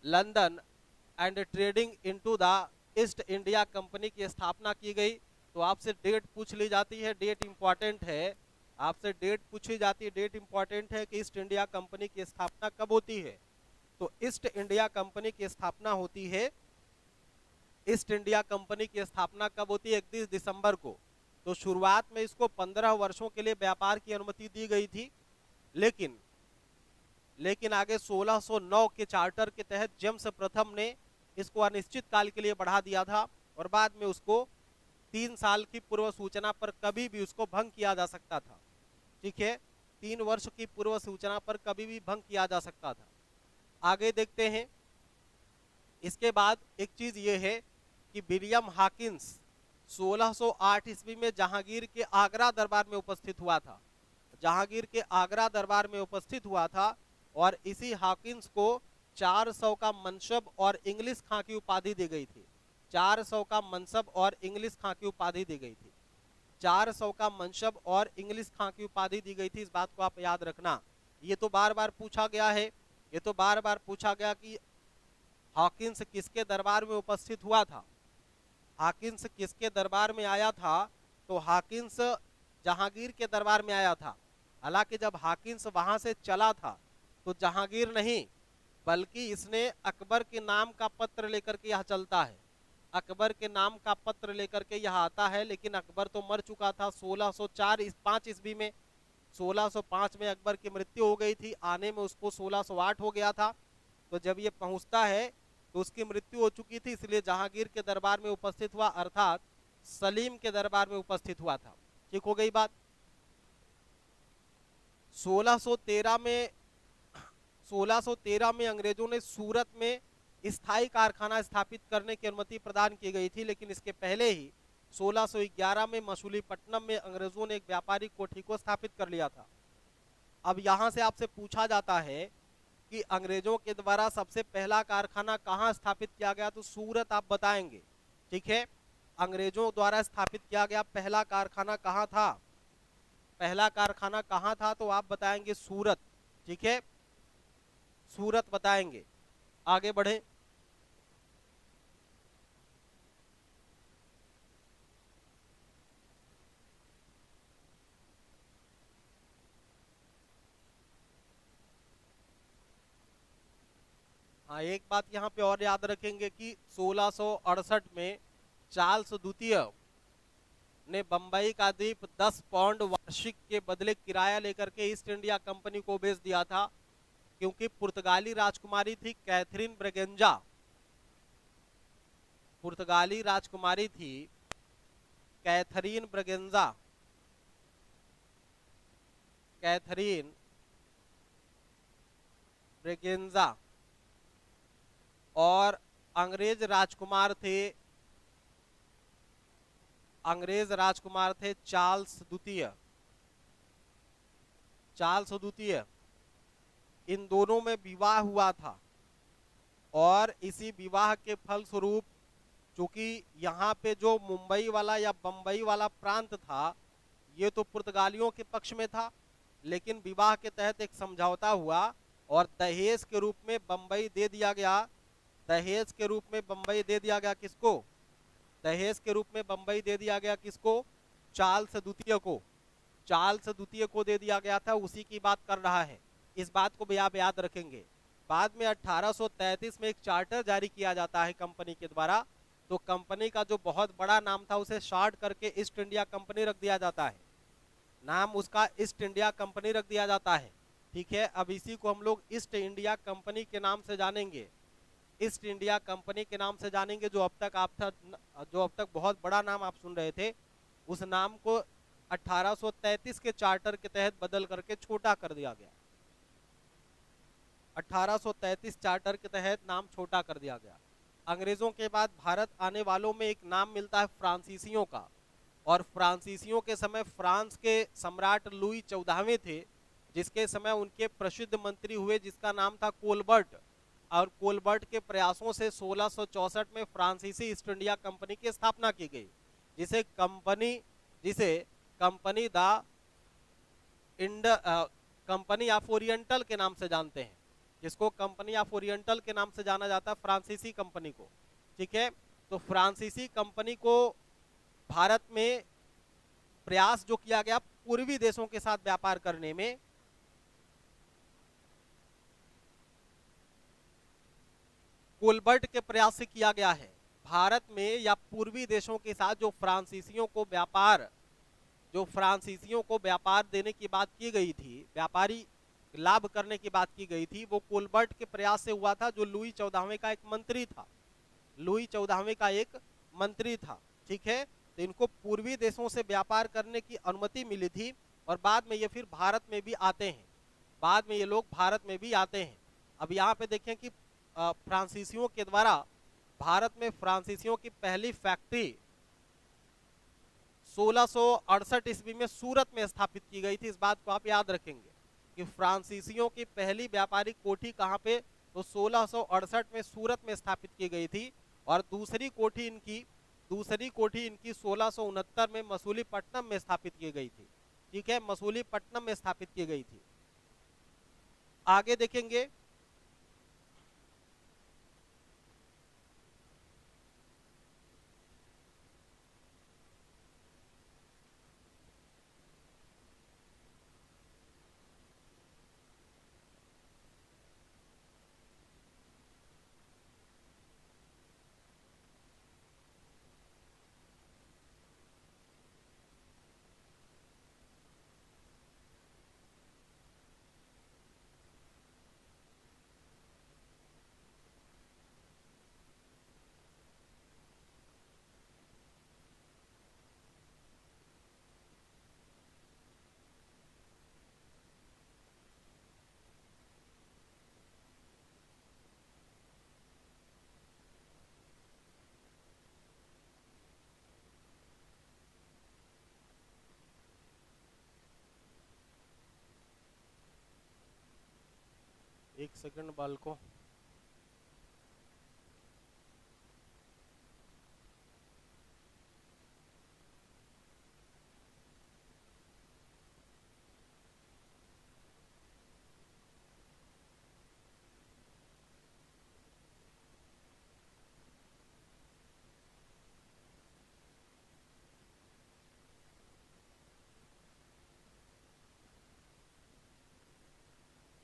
London and trading into the East India company की स्थापना की गई। तो आपसे डेट पूछ ली जाती है, डेट इंपॉर्टेंट है, आपसे डेट पूछी जाती है, डेट इंपॉर्टेंट है कि ईस्ट इंडिया कंपनी की स्थापना कब होती है। तो ईस्ट इंडिया कंपनी की स्थापना होती है 31 दिसंबर को। तो शुरुआत में इसको 15 वर्षों के लिए व्यापार की अनुमति दी गई थी, लेकिन आगे 1609 के चार्टर के तहत जेम्स प्रथम ने इसको अनिश्चित काल के लिए बढ़ा दिया था और बाद में उसको 3 साल की पूर्व सूचना पर कभी भी उसको भंग किया जा सकता था। ठीक है, 3 वर्ष की पूर्व सूचना पर कभी भी भंग किया जा सकता था। आगे देखते हैं। इसके बाद एक चीज ये है कि विलियम हॉकिंस 1608 ईस्वी में जहांगीर के आगरा दरबार में उपस्थित हुआ था और इसी हॉकिंस को 400 का मनसब और इंग्लिश खां की उपाधि दी गई थी। 400 का मनसब और इंग्लिश खां की उपाधि दी गई थी। 400 का मनसब और इंग्लिश खां की उपाधि दी गई थी। इस बात को आप याद रखना। ये तो बार बार पूछा गया कि हॉकिंस किसके दरबार में उपस्थित हुआ था, हॉकिंस किसके दरबार में आया था। तो हॉकिंस जहांगीर के दरबार में आया था। हालांकि जब हॉकिंस वहां से चला था तो जहांगीर नहीं बल्कि इसने अकबर के नाम का पत्र लेकर के यहाँ चलता है, अकबर के नाम का पत्र लेकर के यहाँ आता है। लेकिन अकबर तो मर चुका था 1605 ईस्वी में। 1605 में अकबर की मृत्यु हो गई थी, आने में उसको 1608 हो गया था। तो जब ये पहुंचता है तो उसकी मृत्यु हो चुकी थी, इसलिए जहांगीर के दरबार में उपस्थित हुआ अर्थात सलीम के दरबार में उपस्थित हुआ था। ठीक हो गई बात। 1613 में अंग्रेजों ने सूरत में स्थायी कारखाना स्थापित करने की अनुमति प्रदान की गई थी, लेकिन इसके पहले ही 1611 में मछलीपट्टनम में अंग्रेजों ने एक व्यापारिक कोठी को स्थापित कर लिया था। अब यहां से आपसे पूछा जाता है कि अंग्रेजों के द्वारा सबसे पहला कारखाना कहां स्थापित किया गया, तो सूरत आप बताएंगे। ठीक है, अंग्रेजों द्वारा स्थापित किया गया पहला कारखाना कहाँ था? पहला कारखाना कहाँ था? तो आप बताएंगे सूरत। ठीक है, सूरत बताएंगे। आगे बढ़े। हाँ, एक बात यहाँ पे और याद रखेंगे कि 1668 में चार्ल्स द्वितीय ने बंबई का द्वीप 10 पाउंड वार्षिक के बदले किराया लेकर के ईस्ट इंडिया कंपनी को बेच दिया था, क्योंकि पुर्तगाली राजकुमारी थी कैथरीन ब्रेगेंजा। पुर्तगाली राजकुमारी थी कैथरीन ब्रेगेंजा, कैथरीन ब्रेगेंजा, और अंग्रेज राजकुमार थे चार्ल्स द्वितीय। चार्ल्स द्वितीय, इन दोनों में विवाह हुआ था, और इसी विवाह के फलस्वरूप चूंकि यहाँ पे जो मुंबई वाला या बंबई वाला प्रांत था ये तो पुर्तगालियों के पक्ष में था, लेकिन विवाह के तहत एक समझौता हुआ और दहेज के रूप में बंबई दे दिया गया। दहेज के रूप में बंबई दे दिया गया किसको? दहेज के रूप में बंबई दे दिया गया किसको? चार्ल्स द्वितीय को। चार्ल्स द्वितीय को दे दिया गया था, उसी की बात कर रहा है। इस बात को भी आप याद रखेंगे। बाद में 1833 में एक चार्टर जारी किया जाता है कंपनी के द्वारा, तो कंपनी का जो बहुत बड़ा नाम था उसे शॉर्ट करके ईस्ट इंडिया कंपनी रख दिया जाता है। नाम उसका ईस्ट इंडिया कंपनी रख दिया जाता है। ठीक है, अब इसी को हम लोग ईस्ट इंडिया कंपनी के नाम से जानेंगे। ईस्ट इंडिया कंपनी के नाम से जानेंगे। जो अब तक बहुत बड़ा नाम आप सुन रहे थे, उस नाम को 1833 के चार्टर के तहत बदल करके छोटा कर दिया गया। 1833 चार्टर के तहत नाम छोटा कर दिया गया। अंग्रेजों के बाद भारत आने वालों में एक नाम मिलता है फ्रांसीसियों का, और फ्रांसीसियों के समय फ्रांस के सम्राट लुई 14वें थे, जिसके समय उनके प्रसिद्ध मंत्री हुए जिसका नाम था कोलबर्ट, और कोलबर्ट के प्रयासों से 1664 में फ्रांसीसी ईस्ट इंडिया कंपनी की स्थापना की गई, जिसे कंपनी ऑफ ओरिएंटल के नाम से जानते हैं, जिसको कंपनी ऑफ ओरिएंटल के नाम से जाना जाता है, फ्रांसीसी कंपनी को। ठीक है, तो फ्रांसीसी कंपनी को भारत में प्रयास जो किया गया पूर्वी देशों के साथ व्यापार करने में, कोलबर्ट के प्रयास से किया गया है। भारत में या पूर्वी देशों के साथ जो फ्रांसीसियों को व्यापार देने की बात की गई थी, व्यापारी लाभ करने की बात की गई थी, वो कोलबर्ट के प्रयास से हुआ था, जो लुई 14वें का एक मंत्री था। लुई 14वें का एक मंत्री था। ठीक है, तो इनको पूर्वी देशों से व्यापार करने की अनुमति मिली थी, और बाद में ये फिर भारत में भी आते हैं। बाद में ये लोग भारत में भी आते हैं। अब यहाँ पे देखें कि फ्रांसीसियों के द्वारा भारत में फ्रांसीसियों की पहली फैक्ट्री 1668 ईस्वी में सूरत में स्थापित की गई थी। इस बात को आप याद रखेंगे कि फ्रांसीसियों की पहली व्यापारिक कोठी कहाँ पे, तो 1668 में सूरत में स्थापित की गई थी, और दूसरी कोठी इनकी 1669 में मसूलीपट्टनम में स्थापित की गई थी। ठीक है, मसूलीपट्टनम में स्थापित की गई थी। आगे देखेंगे, एक सेकंड बालको।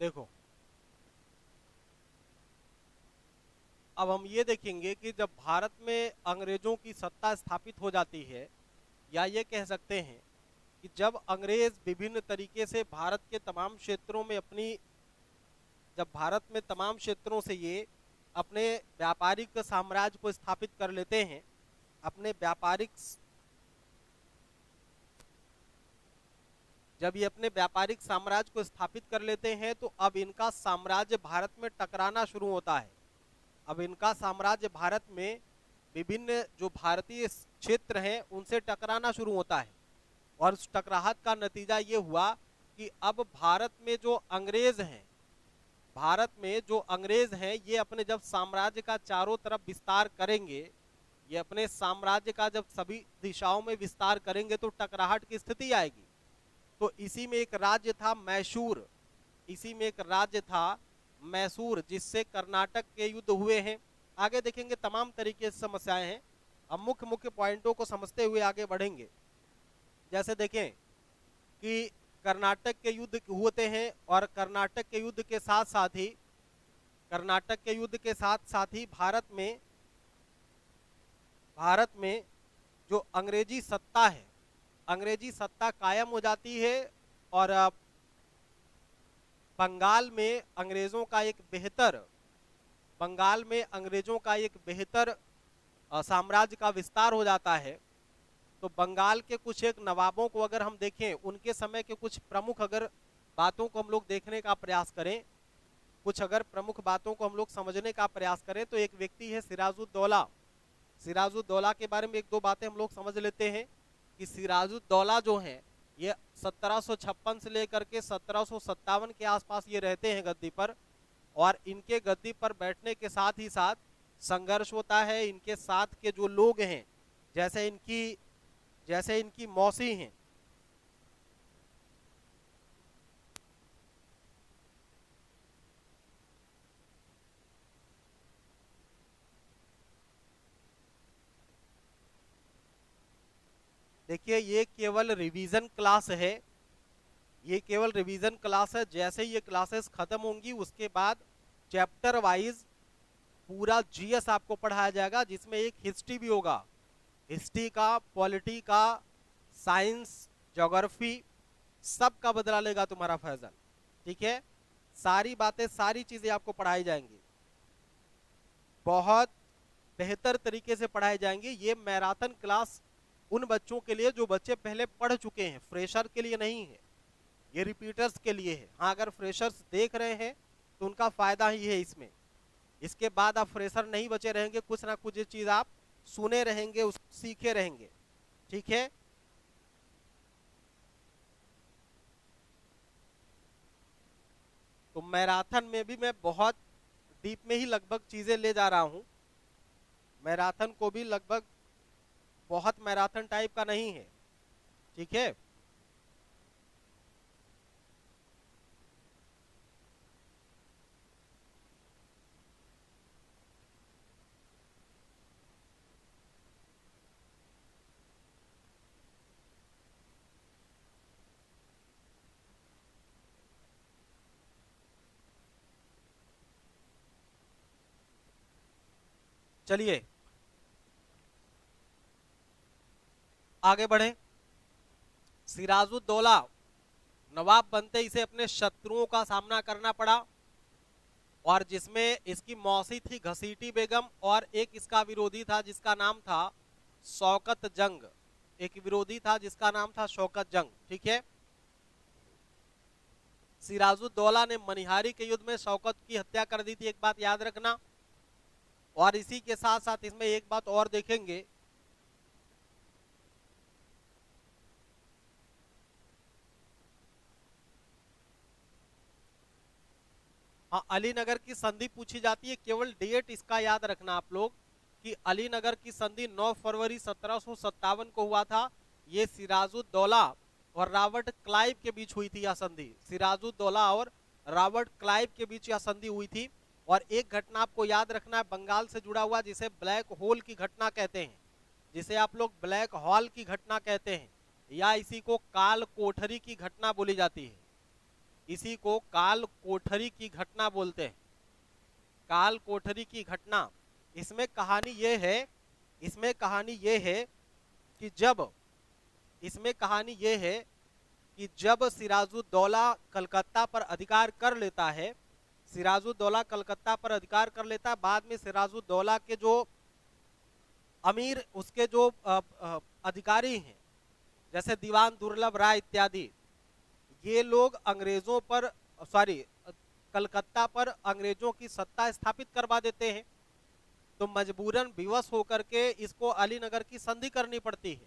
देखो, अब हम ये देखेंगे कि जब भारत में अंग्रेजों की सत्ता स्थापित हो जाती है, या ये कह सकते हैं कि जब अंग्रेज विभिन्न तरीके से भारत के तमाम क्षेत्रों में जब भारत में तमाम क्षेत्रों से ये अपने व्यापारिक साम्राज्य को स्थापित कर लेते हैं, अपने जब ये अपने व्यापारिक साम्राज्य को स्थापित कर लेते हैं, तो अब इनका साम्राज्य भारत में टकराना शुरू होता है। अब इनका साम्राज्य भारत में विभिन्न जो भारतीय क्षेत्र हैं उनसे टकराना शुरू होता है, और उस टकराहट का नतीजा ये हुआ कि अब भारत में जो अंग्रेज हैं ये अपने जब साम्राज्य का चारों तरफ विस्तार करेंगे, ये अपने साम्राज्य का जब सभी दिशाओं में विस्तार करेंगे तो टकराहट की स्थिति आएगी। तो इसी में एक राज्य था मैसूर, जिससे कर्नाटक के युद्ध हुए हैं। आगे देखेंगे तमाम तरीके से समस्याएं हैं, हम मुख्य मुख्य पॉइंटों को समझते हुए आगे बढ़ेंगे। जैसे देखें कि कर्नाटक के युद्ध होते हैं, और कर्नाटक के युद्ध के साथ साथ ही भारत में जो अंग्रेजी सत्ता कायम हो जाती है, और बंगाल में अंग्रेजों का एक बेहतर साम्राज्य का विस्तार हो जाता है। तो बंगाल के कुछ एक नवाबों को अगर हम देखें, उनके समय के कुछ प्रमुख अगर बातों को हम लोग देखने का प्रयास करें, कुछ अगर प्रमुख बातों को हम लोग समझने का प्रयास करें, तो एक व्यक्ति है सिराजुद्दौला के बारे में एक दो बातें हम लोग समझ लेते हैं कि सिराजुद्दौला जो है ये 1756 से लेकर के 1757 के आसपास ये रहते हैं गद्दी पर, और इनके गद्दी पर बैठने के साथ ही साथ संघर्ष होता है। इनके साथ के जो लोग हैं, जैसे इनकी मौसी हैं, देखिए ये केवल रिवीजन क्लास है, जैसे ये क्लासेस खत्म होंगी उसके बाद चैप्टर वाइज पूरा जीएस आपको पढ़ाया जाएगा, जिसमें एक हिस्ट्री भी होगा, हिस्ट्री का, पॉलिटी का, साइंस, ज्योग्राफी, सब का बदला लेगा तुम्हारा फैजल। ठीक है, सारी बातें, सारी चीजें आपको पढ़ाई जाएंगी, बहुत बेहतर तरीके से पढ़ाई जाएंगी। ये मैराथन क्लास उन बच्चों के लिए जो बच्चे पहले पढ़ चुके हैं, फ्रेशर के लिए नहीं है, ये रिपीटर्स के लिए है। हाँ, अगर फ्रेशर्स देख रहे हैं तो उनका फायदा ही है इसमें, इसके बाद आप फ्रेशर नहीं बचे रहेंगे, कुछ ना कुछ चीज आप सुने रहेंगे, उसको सीखे रहेंगे। ठीक है, तो मैराथन में भी मैं बहुत डीप में ही लगभग चीजें ले जा रहा हूं, मैराथन को भी लगभग बहुत मैराथन टाइप का नहीं है। ठीक है, चलिए आगे बढ़े। सिराजुद्दौला नवाब बनते इसे अपने शत्रुओं का सामना करना पड़ा, और जिसमें इसकी मौसी थी घसीटी बेगम, और एक इसका विरोधी था जिसका नाम था शौकत जंग। ठीक है, सिराजुद्दौला ने मनिहारी के युद्ध में शौकत की हत्या कर दी थी, एक बात याद रखना। और इसी के साथ साथ इसमें एक बात और देखेंगे, हाँ, अलीनगर की संधि पूछी जाती है, केवल डेट इसका याद रखना आप लोग कि अलीनगर की संधि 9 फरवरी 1757 को हुआ था। ये सिराजुद्दौला और रॉबर्ट क्लाइव के बीच हुई थी यह संधि, सिराजुद्दौला और रॉबर्ट क्लाइव के बीच यह संधि हुई थी। और एक घटना आपको याद रखना है बंगाल से जुड़ा हुआ, जिसे ब्लैक होल की घटना कहते हैं, जिसे आप लोग ब्लैक हॉल की घटना कहते हैं, या इसी को काल कोठरी की घटना बोली जाती है। इसी को काल कोठरी की घटना बोलते हैं। काल कोठरी की घटना, इसमें कहानी ये है, इसमें कहानी ये है कि जब इसमें कहानी ये है कि जब सिराजुद्दौला कलकत्ता पर अधिकार कर लेता है, सिराजुद्दौला कलकत्ता पर अधिकार कर लेता है, बाद में सिराजुद्दौला के जो अमीर, उसके जो अधिकारी हैं, जैसे दीवान दुर्लभ राय इत्यादि, ये लोग अंग्रेजों पर, सॉरी, कलकत्ता पर अंग्रेजों की सत्ता स्थापित करवा देते हैं। तो मजबूरन विवश होकर के इसको अलीनगर की संधि करनी पड़ती है।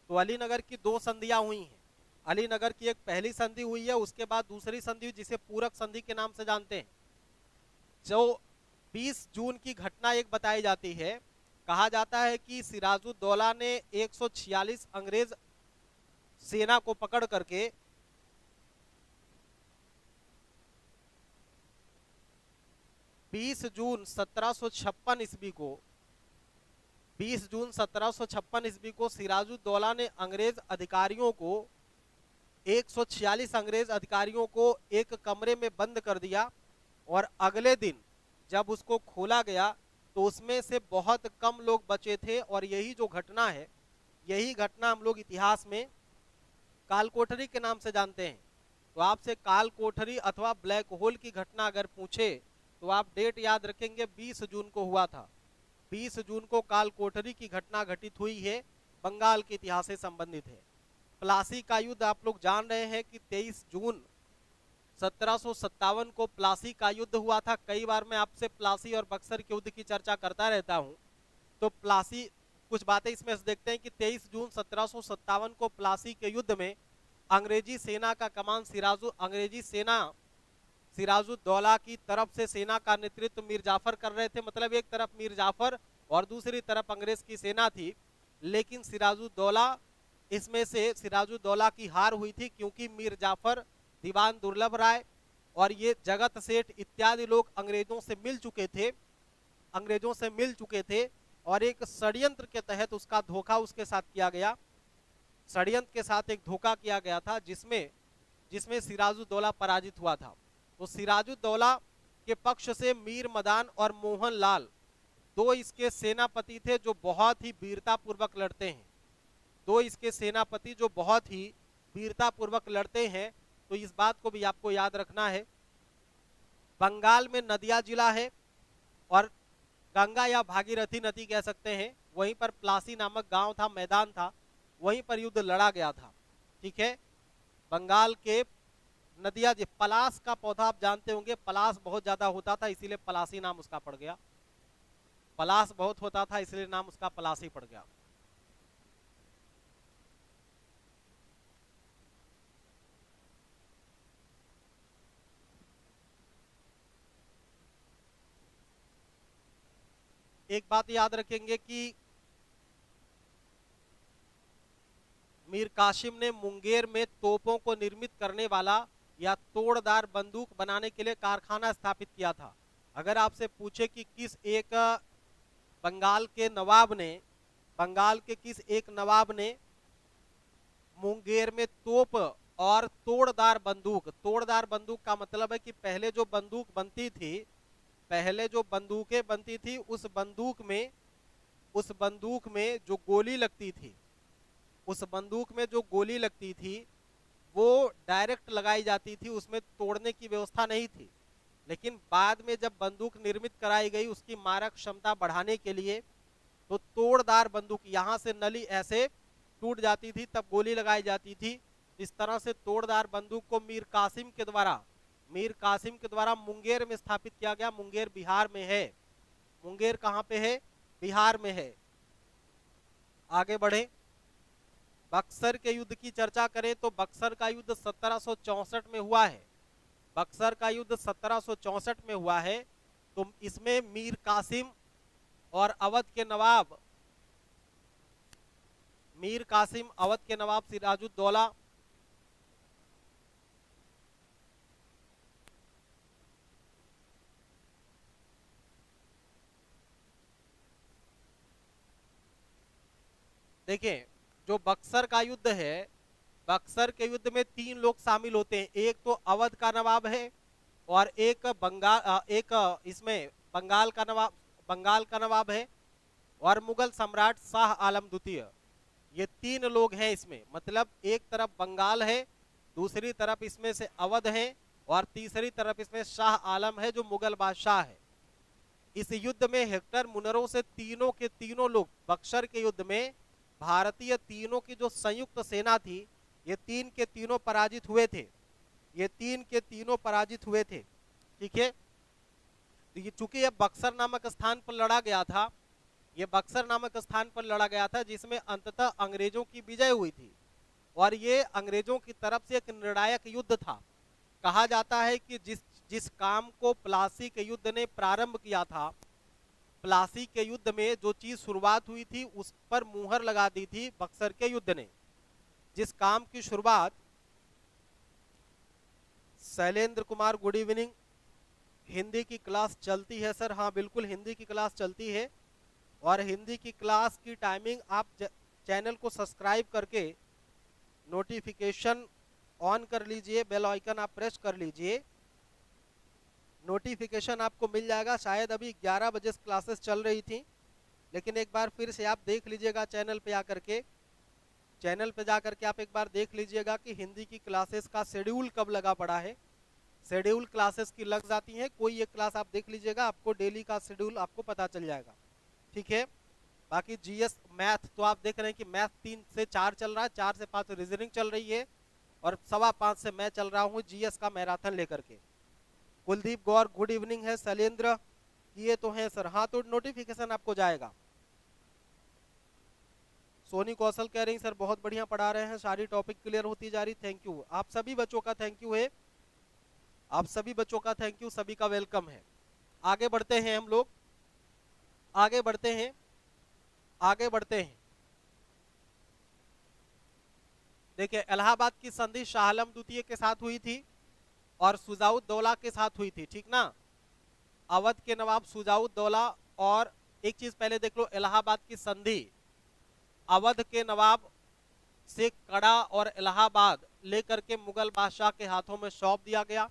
तो अलीनगर की दो संधियां हुई हैं। अलीनगर की एक पहली संधि हुई है, उसके बाद दूसरी संधि हुई जिसे पूरक संधि के नाम से जानते हैं। जो 20 जून की घटना एक बताई जाती है, कहा जाता है कि सिराजुद्दौला ने 146 अंग्रेज सेना को पकड़ करके 20 जून 1756 ईस्वी को 20 जून 1756 ईस्वी को सिराजुद्दौला ने अंग्रेज अधिकारियों को 146 अंग्रेज अधिकारियों को एक कमरे में बंद कर दिया, और अगले दिन जब उसको खोला गया तो उसमें से बहुत कम लोग बचे थे। और यही जो घटना है, यही घटना हम लोग इतिहास में काल कोठरी के नाम से जानते हैं। तो आपसे काल कोठरी अथवा ब्लैक होल की घटना अगर पूछे तो आप डेट याद रखेंगे, 20 जून को हुआ था। 20 जून को काल कोठरी की घटना घटित हुई है, बंगाल के इतिहास से संबंधित है। प्लासी का युद्ध आप लोग जान रहे हैं कि 23 जून 1757 को प्लासी का युद्ध हुआ था। कई बार मैं आपसे प्लासी और बक्सर के युद्ध की चर्चा करता रहता हूं। तो प्लासी, कुछ बातें इसमें से देखते हैं कि 23 जून 1757 को प्लासी के युद्ध में अंग्रेजी सेना का कमान अंग्रेजी सेना सिराजुद्दौला की तरफ से सेना का नेतृत्व मीर जाफर कर रहे थे। मतलब एक तरफ मीर जाफर और दूसरी तरफ अंग्रेज की सेना थी। लेकिन सिराजुद्दौला, इसमें से सिराजुद्दौला की हार हुई थी, क्योंकि मीर जाफर, दीवान दुर्लभ राय और ये जगत सेठ इत्यादि लोग अंग्रेजों से मिल चुके थे और एक षड्यंत्र के तहत उसका धोखा उसके साथ किया गया। षड्यंत्र के साथ एक धोखा किया गया था जिसमें सिराजुद्दौला पराजित हुआ था। तो सिराजुद्दौला के पक्ष से मीर मदान और मोहन लाल, दो इसके सेनापति थे जो बहुत ही वीरता पूर्वक लड़ते हैं। दो इसके सेनापति जो बहुत ही वीरता पूर्वक लड़ते हैं। तो इस बात को भी आपको याद रखना है। बंगाल में नदिया जिला है और गंगा या भागीरथी नदी कह सकते हैं, वहीं पर प्लासी नामक गांव था, मैदान था, वहीं पर युद्ध लड़ा गया था। ठीक है, बंगाल के नदिया, पलास का पौधा आप जानते होंगे, पलास बहुत ज्यादा होता था इसीलिए पलासी नाम उसका पड़ गया। पलास बहुत होता था इसलिए नाम उसका पलासी पड़ गया। एक बात याद रखेंगे कि मीर कासिम ने मुंगेर में तोपों को निर्मित करने वाला या तोड़दार बंदूक बनाने के लिए कारखाना स्थापित किया था। अगर आपसे पूछे कि किस एक बंगाल के किस एक नवाब ने मुंगेर में तोप और तोड़दार बंदूक का मतलब है कि पहले जो बंदूकें बनती थी उस बंदूक में जो गोली लगती थी वो डायरेक्ट लगाई जाती थी, उसमें तोड़ने की व्यवस्था नहीं थी। लेकिन बाद में जब बंदूक निर्मित कराई गई उसकी मारक क्षमता बढ़ाने के लिए, तो तोड़दार बंदूक, यहां से नली ऐसे टूट जाती थी तब गोली लगाई जाती थी। इस तरह से तोड़दार बंदूक को मीर कासिम के द्वारा मुंगेर में स्थापित किया गया। मुंगेर बिहार में है। मुंगेर कहां पे है? बिहार में है। आगे बढ़े, बक्सर के युद्ध की चर्चा करें तो बक्सर का युद्ध 1764 में हुआ है। बक्सर का युद्ध 1764 में हुआ है। तो इसमें मीर कासिम और अवध के नवाब सिराजुद्दौला, देखिए जो बक्सर का युद्ध है, बक्सर के युद्ध में 3 लोग शामिल होते हैं, एक तो अवध का नवाब है, और एक इसमें बंगाल का नवाब है, और मुगल सम्राट शाह आलम द्वितीय। ये 3 लोग हैं इसमें, मतलब एक तरफ बंगाल है, दूसरी तरफ इसमें से अवध है, और तीसरी तरफ इसमें शाह आलम है जो मुगल बादशाह है। इस युद्ध में हेक्टर मुनरो से तीनों के तीनों लोग, बक्सर के युद्ध में भारतीय तीनों की जो संयुक्त सेना थी, ये 3 के तीनों पराजित हुए थे, ये 3 के तीनों पराजित हुए थे। ठीक है, तो ये चूंकि ये बक्सर नामक स्थान पर लड़ा गया था, ये बक्सर नामक स्थान पर लड़ा गया था जिसमें अंततः अंग्रेजों की विजय हुई थी, और ये अंग्रेजों की तरफ से एक निर्णायक युद्ध था। कहा जाता है कि जिस जिस काम को प्लासी के युद्ध ने प्रारंभ किया था, प्लासी के युद्ध में जो चीज शुरुआत हुई थी उस पर मुहर लगा दी थी बक्सर के युद्ध ने। जिस काम की शुरुआत, शैलेंद्र कुमार गुड इवनिंग, हिंदी की क्लास चलती है सर? हाँ बिल्कुल हिंदी की क्लास चलती है, और हिंदी की क्लास की टाइमिंग आप चैनल को सब्सक्राइब करके नोटिफिकेशन ऑन कर लीजिए, बेल आइकन आप प्रेस कर लीजिए, नोटिफिकेशन आपको मिल जाएगा। शायद अभी 11 बजे क्लासेस चल रही थी, लेकिन एक बार फिर से आप देख लीजिएगा चैनल पे आकर के, चैनल पे जाकर के आप एक बार देख लीजिएगा कि हिंदी की क्लासेस का शेड्यूल कब लगा पड़ा है। शेड्यूल क्लासेस की लग जाती है, कोई एक क्लास आप देख लीजिएगा, आपको डेली का शेड्यूल आपको पता चल जाएगा। ठीक है, बाकी जीएस मैथ तो आप देख रहे हैं कि मैथ 3 से 4 चल रहा है, 4 से 5 रीजनिंग चल रही है, और 5:15 से मैं चल रहा हूँ जीएस का मैराथन लेकर के। कुलदीप गौर गुड इवनिंग है, शैलेंद्र ये तो है सर, हाँ तो नोटिफिकेशन आपको जाएगा। सोनी कौशल कह रही सर बहुत बढ़िया पढ़ा रहे हैं, सारी टॉपिक क्लियर होती जा रही, थैंक यू। आप सभी बच्चों का थैंक यू है, आप सभी बच्चों का थैंक यू, सभी का वेलकम है। आगे बढ़ते हैं हम लोग, आगे बढ़ते हैं, आगे बढ़ते हैं। देखिए इलाहाबाद की संधि शाह आलम द्वितीय के साथ हुई थी और शुजाउद्दौला के साथ हुई थी, ठीक ना? अवध के नवाब शुजाउद्दौला, और एक चीज पहले देख लो, इलाहाबाद की संधि अवध के नवाब से कड़ा और इलाहाबाद लेकर के मुगल बादशाह के हाथों में सौंप दिया गया।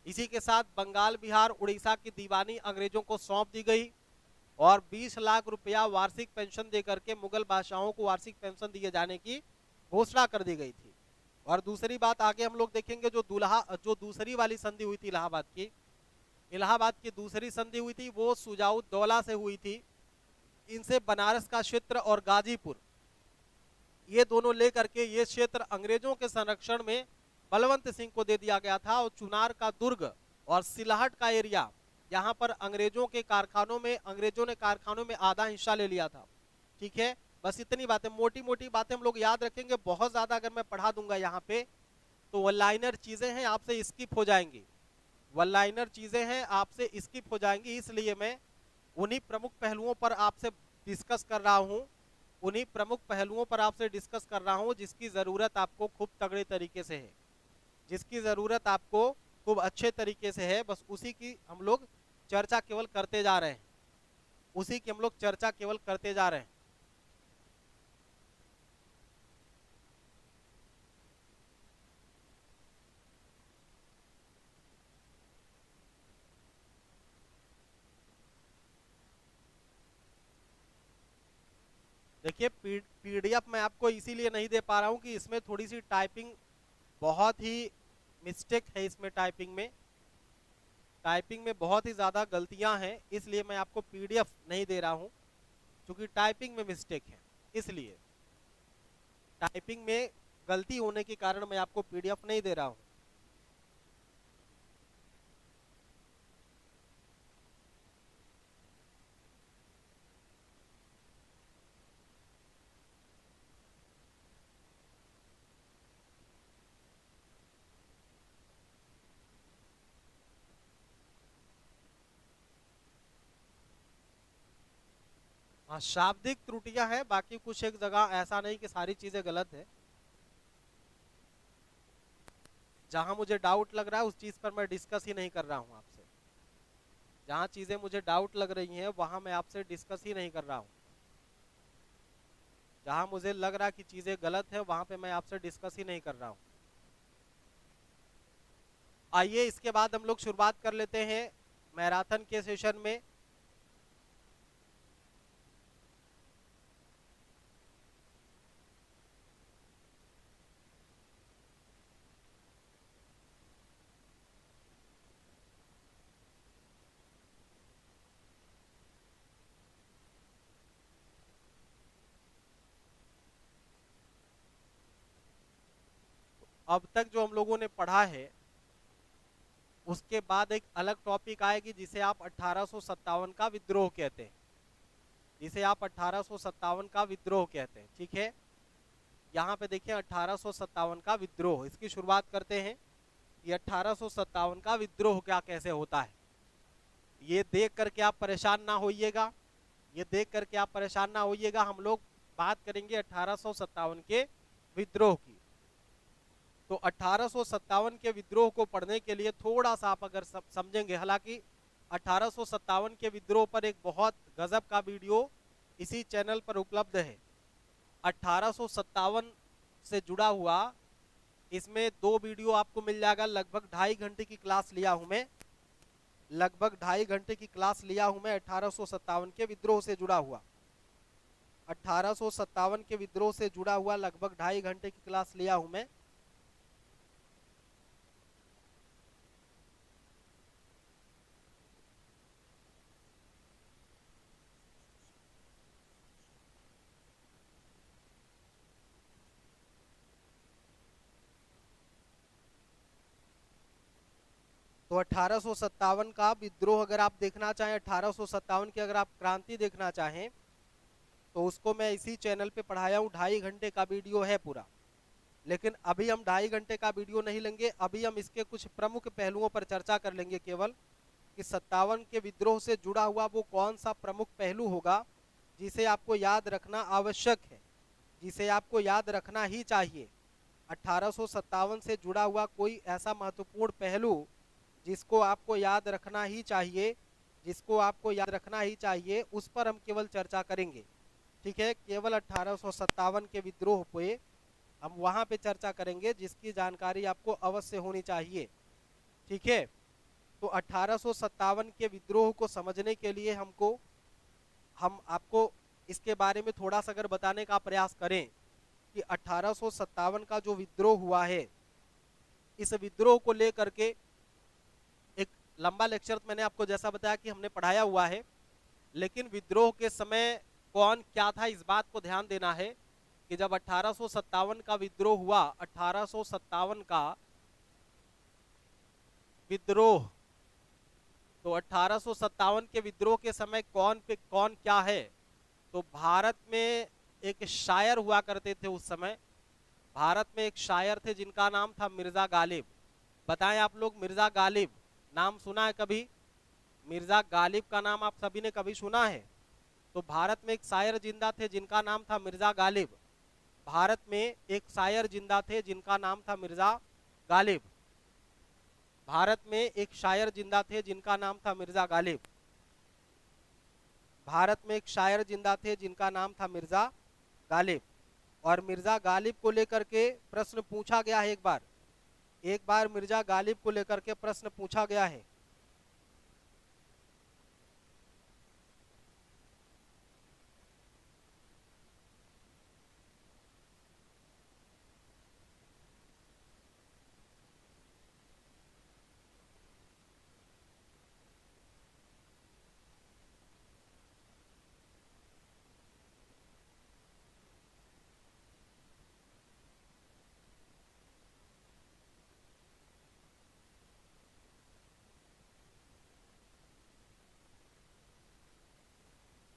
इसी के साथ बंगाल, बिहार, उड़ीसा की दीवानी अंग्रेजों को सौंप दी गई, और 20 लाख रुपया वार्षिक पेंशन देकर के मुगल बादशाहों को वार्षिक पेंशन दिए जाने की घोषणा कर दी गई थी। और दूसरी बात आगे हम लोग देखेंगे, जो दूसरी वाली संधि हुई थी इलाहाबाद की दूसरी संधि हुई थी, वो शुजाउद्दौला से हुई थी। इनसे बनारस का क्षेत्र और गाजीपुर, ये दोनों लेकर के ये क्षेत्र अंग्रेजों के संरक्षण में बलवंत सिंह को दे दिया गया था, और चुनार का दुर्ग और सिलाहट का एरिया, यहाँ पर अंग्रेजों ने कारखानों में आधा हिस्सा ले लिया था। ठीक है, बस इतनी बातें, मोटी मोटी बातें हम लोग याद रखेंगे, बहुत ज्यादा अगर मैं पढ़ा दूंगा यहाँ पे तो वन लाइनर चीजें हैं आपसे स्किप हो जाएंगी, वन लाइनर चीजें हैं आपसे स्किप हो जाएंगी, इसलिए मैं उन्हीं प्रमुख पहलुओं पर आपसे डिस्कस कर रहा हूँ, उन्हीं प्रमुख पहलुओं पर आपसे डिस्कस कर रहा हूँ जिसकी जरूरत आपको खूब तगड़े तरीके से है, जिसकी जरूरत आपको खूब अच्छे तरीके से है। बस उसी की हम लोग चर्चा केवल करते जा रहे हैं, उसी की हम लोग चर्चा केवल करते जा रहे हैं। देखिए पीडीएफ मैं आपको इसीलिए नहीं दे पा रहा हूँ कि इसमें थोड़ी सी टाइपिंग बहुत ही मिस्टेक है, इसमें टाइपिंग में बहुत ही ज़्यादा गलतियां हैं, इसलिए मैं आपको पीडीएफ नहीं दे रहा हूँ, क्योंकि टाइपिंग में मिस्टेक है, इसलिए टाइपिंग में गलती होने के कारण मैं आपको पीडीएफ नहीं दे रहा हूँ। हाँ शाब्दिक त्रुटियां हैं, बाकी कुछ एक जगह ऐसा नहीं कि सारी चीजें गलत है, जहां मुझे डाउट लग रहा है उस चीज पर मैं डिस्कस ही नहीं कर रहा हूं आपसे, जहां चीजें मुझे डाउट लग रही हैं वहां मैं आपसे डिस्कस ही नहीं कर रहा हूं, जहां मुझे लग रहा कि चीजें गलत है वहां पे मैं आपसे डिस्कस ही नहीं कर रहा हूं। आइए इसके बाद हम लोग शुरुआत कर लेते हैं मैराथन के सेशन में। अब तक जो हम लोगों ने पढ़ा है उसके बाद एक अलग टॉपिक आएगी जिसे आप 1857 का विद्रोह कहते हैं, जिसे आप 1857 का विद्रोह कहते हैं। ठीक है, यहाँ पे देखिए 1857 का विद्रोह, इसकी शुरुआत करते हैं। ये 1857 का विद्रोह क्या कैसे होता है, ये देख करके आप परेशान ना होइएगा, ये देख करके आप परेशान ना होइएगा। हम लोग बात करेंगे 1857 के विद्रोह की। तो 1857 के विद्रोह को पढ़ने के लिए थोड़ा सा आप अगर समझेंगे, हालांकि 1857 के विद्रोह पर एक बहुत गजब का वीडियो इसी चैनल पर उपलब्ध है। 1857 से जुड़ा हुआ इसमें 2 वीडियो आपको मिल जाएगा। लगभग 2.5 घंटे की क्लास लिया हूं मैं, लगभग 2.5 घंटे की क्लास लिया हूं मैं 1857 के विद्रोह से जुड़ा हुआ। 1857 के विद्रोह से जुड़ा हुआ लगभग 2.5 घंटे की क्लास लिया हूं मैं। तो 1857 का विद्रोह अगर आप देखना चाहें, 1857 की अगर आप क्रांति देखना चाहें तो उसको मैं इसी चैनल पे पढ़ाया हूँ। 2.5 घंटे का वीडियो है पूरा, लेकिन अभी हम 2.5 घंटे का वीडियो नहीं लेंगे। अभी हम इसके कुछ प्रमुख पहलुओं पर चर्चा कर लेंगे केवल, कि 57 के विद्रोह से जुड़ा हुआ वो कौन सा प्रमुख पहलू होगा जिसे आपको याद रखना आवश्यक है, जिसे आपको याद रखना ही चाहिए। 1857 से जुड़ा हुआ कोई ऐसा महत्वपूर्ण पहलू जिसको आपको याद रखना ही चाहिए, जिसको आपको याद रखना ही चाहिए, उस पर हम केवल चर्चा करेंगे। ठीक है, केवल 1857 के विद्रोह पे हम वहां पे चर्चा करेंगे जिसकी जानकारी आपको अवश्य होनी चाहिए। ठीक है, तो 1857 के विद्रोह को समझने के लिए हम आपको इसके बारे में थोड़ा सा अगर बताने का प्रयास करें कि 1857 का जो विद्रोह हुआ है, इस विद्रोह को लेकर के एक लंबा लेक्चर मैंने आपको जैसा बताया कि हमने पढ़ाया हुआ है, लेकिन विद्रोह के समय कौन क्या था इस बात को ध्यान देना है कि जब 1857 का विद्रोह हुआ, 1857 का विद्रोह, तो 1857 के विद्रोह के समय कौन पे कौन क्या है। तो भारत में एक शायर हुआ करते थे उस समय, भारत में एक शायर थे जिनका नाम था मिर्जा गालिब। बताएं आप लोग, मिर्जा गालिब नाम सुना है कभी? मिर्जा गालिब का नाम आप सभी ने कभी सुना है? तो भारत में एक शायर जिंदा थे जिनका नाम था मिर्जा गालिब। भारत में एक शायर जिंदा थे जिनका नाम था मिर्जा गालिब। भारत में एक शायर जिंदा थे जिनका नाम था मिर्जा गालिब। भारत में एक शायर जिंदा थे जिनका नाम था मिर्जा गालिब। और मिर्जा गालिब को लेकर के प्रश्न पूछा गया है एक बार मिर्जा गालिब को लेकर के प्रश्न पूछा गया है।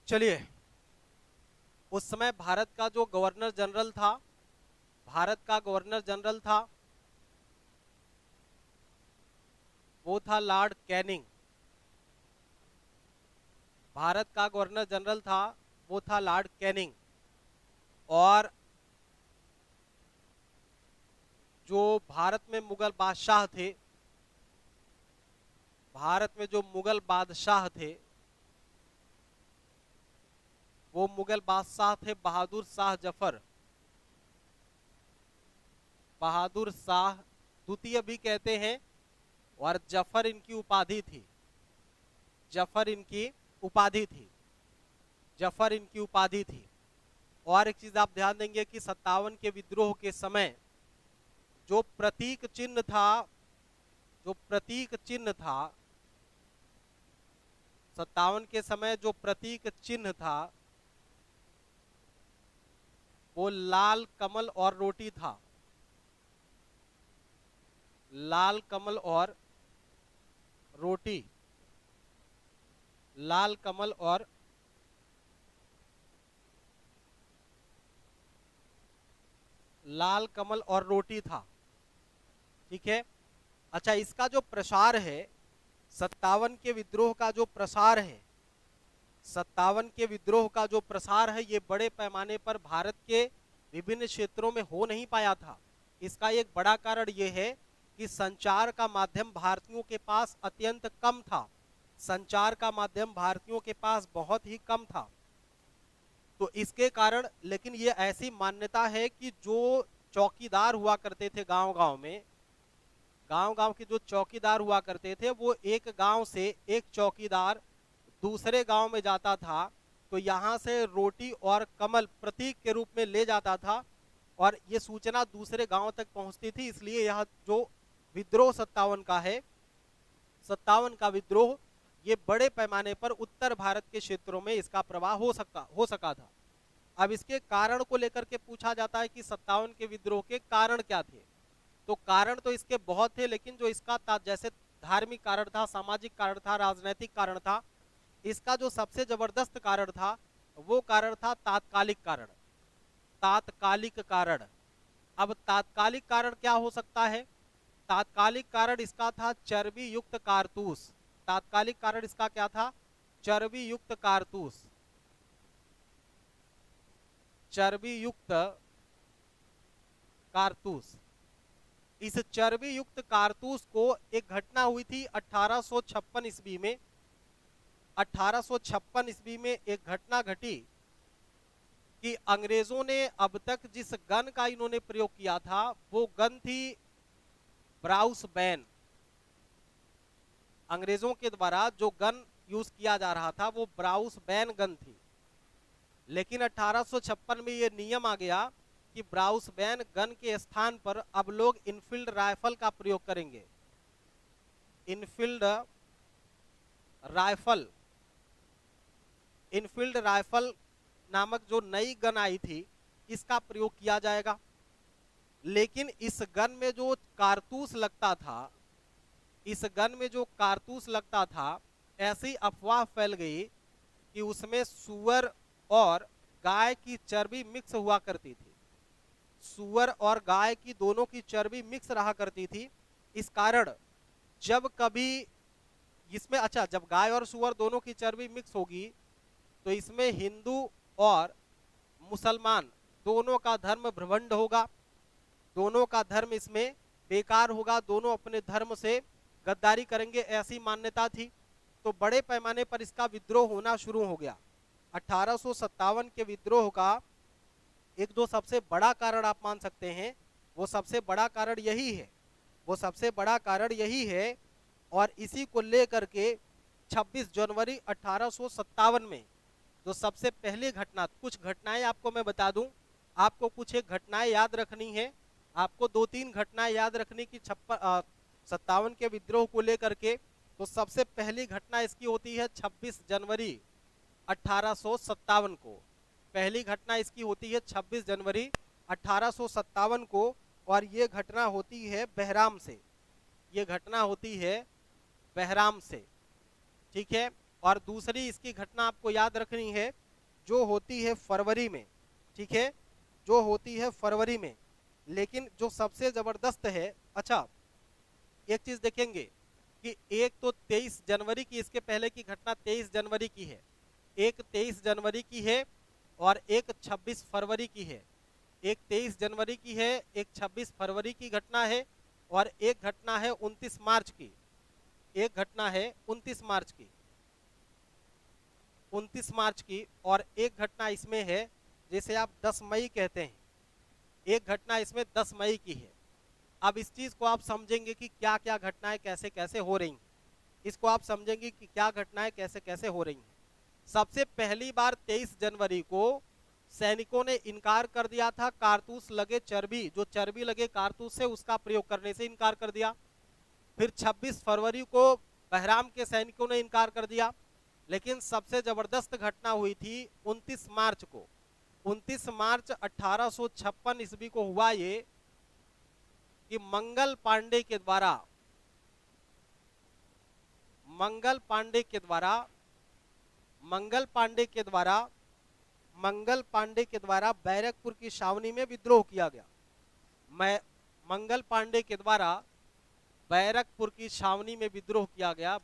चलिए, उस समय भारत का जो गवर्नर जनरल था, भारत का गवर्नर जनरल था वो था लॉर्ड कैनिंग। भारत का गवर्नर जनरल था वो था लॉर्ड कैनिंग। और जो भारत में मुगल बादशाह थे, भारत में जो मुगल बादशाह थे वो मुगल बादशाह थे बहादुर शाह जफर। बहादुर शाह द्वितीय भी कहते हैं, और जफर इनकी उपाधि थी। जफर इनकी उपाधि थी। जफर इनकी उपाधि थी। और एक चीज आप ध्यान देंगे कि 57 के विद्रोह के समय जो प्रतीक चिन्ह था, जो प्रतीक चिन्ह था 57 के समय, जो प्रतीक चिन्ह था वो लाल कमल और रोटी था। लाल कमल और रोटी। लाल कमल और लाल कमल और रोटी था। ठीक है। अच्छा, इसका जो प्रसार है 57 के विद्रोह का जो प्रसार है, 57 के विद्रोह का जो प्रसार है, ये बड़े पैमाने पर भारत के विभिन्न क्षेत्रों में हो नहीं पाया था। इसका एक बड़ा कारण यह है कि संचार का माध्यम भारतीयों के पास अत्यंत कम था। संचार का माध्यम भारतीयों के पास बहुत ही कम था। तो इसके कारण, लेकिन ये ऐसी मान्यता है कि जो चौकीदार हुआ करते थे गांव-गांव में, गांव-गांव के जो चौकीदार हुआ करते थे, वो एक गांव से एक चौकीदार दूसरे गांव में जाता था, तो यहाँ से रोटी और कमल प्रतीक के रूप में ले जाता था, और ये सूचना दूसरे गांव तक पहुंचती थी। इसलिए यह जो विद्रोह 57 का है, 57 का विद्रोह, ये बड़े पैमाने पर उत्तर भारत के क्षेत्रों में इसका प्रवाह हो सका था। अब इसके कारण को लेकर के पूछा जाता है कि 57 के विद्रोह के कारण क्या थे। तो कारण तो इसके बहुत थे, लेकिन जो इसका जैसे धार्मिक कारण था, सामाजिक कारण था, राजनीतिक कारण था, इसका जो सबसे जबरदस्त कारण था वो कारण था तात्कालिक कारण। तात्कालिक कारण। अब तात्कालिक कारण क्या हो सकता है? तात्कालिक कारण इसका था चर्बी युक्त कारतूस। तात्कालिक कारण इसका क्या था? चर्बी युक्त कारतूस। चर्बी युक्त कारतूस। इस चर्बी युक्त कारतूस को, एक घटना हुई थी 1856 ईस्वी में। 1856 ईस्वी में एक घटना घटी कि अंग्रेजों ने अब तक जिस गन का इन्होंने प्रयोग किया था वो गन थी ब्राउस बैन। अंग्रेजों के द्वारा जो गन यूज किया जा रहा था वो ब्राउस बैन गन थी। लेकिन 1856 में ये नियम आ गया कि ब्राउस बैन गन के स्थान पर अब लोग इनफील्ड राइफल का प्रयोग करेंगे। Enfield rifle. इनफील्ड राइफल नामक जो नई गन आई थी, इसका प्रयोग किया जाएगा। लेकिन इस गन में जो कारतूस लगता था, इस गन में जो कारतूस लगता था, ऐसी अफवाह फैल गई कि उसमें सुअर और गाय की चर्बी मिक्स हुआ करती थी। सुअर और गाय की दोनों की चर्बी मिक्स रहा करती थी। इस कारण जब कभी इसमें, अच्छा, जब गाय और सुअर दोनों की चर्बी मिक्स होगी तो इसमें हिंदू और मुसलमान दोनों का धर्म भ्रष्ट होगा, दोनों का धर्म इसमें बेकार होगा, दोनों अपने धर्म से गद्दारी करेंगे, ऐसी मान्यता थी। तो बड़े पैमाने पर इसका विद्रोह होना शुरू हो गया। 1857 के विद्रोह का एक जो सबसे बड़ा कारण आप मान सकते हैं, वो सबसे बड़ा कारण यही है, वो सबसे बड़ा कारण यही है। और इसी को लेकर के 26 जनवरी 1857 में जो सबसे पहली घटना, कुछ घटनाएं आपको मैं बता दूं, आपको कुछ एक घटनाएं याद रखनी है, आपको 2-3 घटनाएं याद रखनी की 57 के विद्रोह को लेकर के। तो सबसे पहली घटना इसकी होती है 26 जनवरी 1857 को। पहली घटना इसकी होती है 26 जनवरी 1857 को, और ये घटना होती है बहराम से। ये घटना होती है बहराम से। ठीक है। और दूसरी इसकी घटना आपको याद रखनी है, जो होती है फरवरी में। ठीक है, जो होती है फरवरी में। लेकिन जो सबसे जबरदस्त है, अच्छा एक चीज देखेंगे कि एक तो 23 जनवरी की, इसके पहले की घटना 23 जनवरी की है, एक 23 जनवरी की है और एक 26 फरवरी की है। एक 23 जनवरी की है, एक 26 फरवरी की घटना है, और एक घटना है 29 मार्च की। एक घटना है 29 मार्च की। 29 मार्च की, और एक घटना इसमें है जैसे आप 10 मई कहते हैं, एक घटना इसमें 10 मई की है। अब इस चीज को आप समझेंगे कि क्या क्या घटनाएं कैसे कैसे हो रही हैं, इसको आप समझेंगे कि क्या घटनाएं कैसे कैसे हो रही हैं। सबसे पहली बार 23 जनवरी को सैनिकों ने इनकार कर दिया था कारतूस लगे चर्बी, जो चर्बी लगे कारतूस से उसका प्रयोग करने से इनकार कर दिया। फिर 26 फरवरी को बहराम के सैनिकों ने इनकार कर दिया। लेकिन सबसे जबरदस्त घटना हुई थी 29 मार्च को। 29 मार्च 1856 ईस्वी को हुआ ये कि मंगल पांडे के द्वारा बैरकपुर की छावनी में विद्रोह किया गया। मंगल पांडे के द्वारा बैरकपुर की छावनी में विद्रोह किया गया।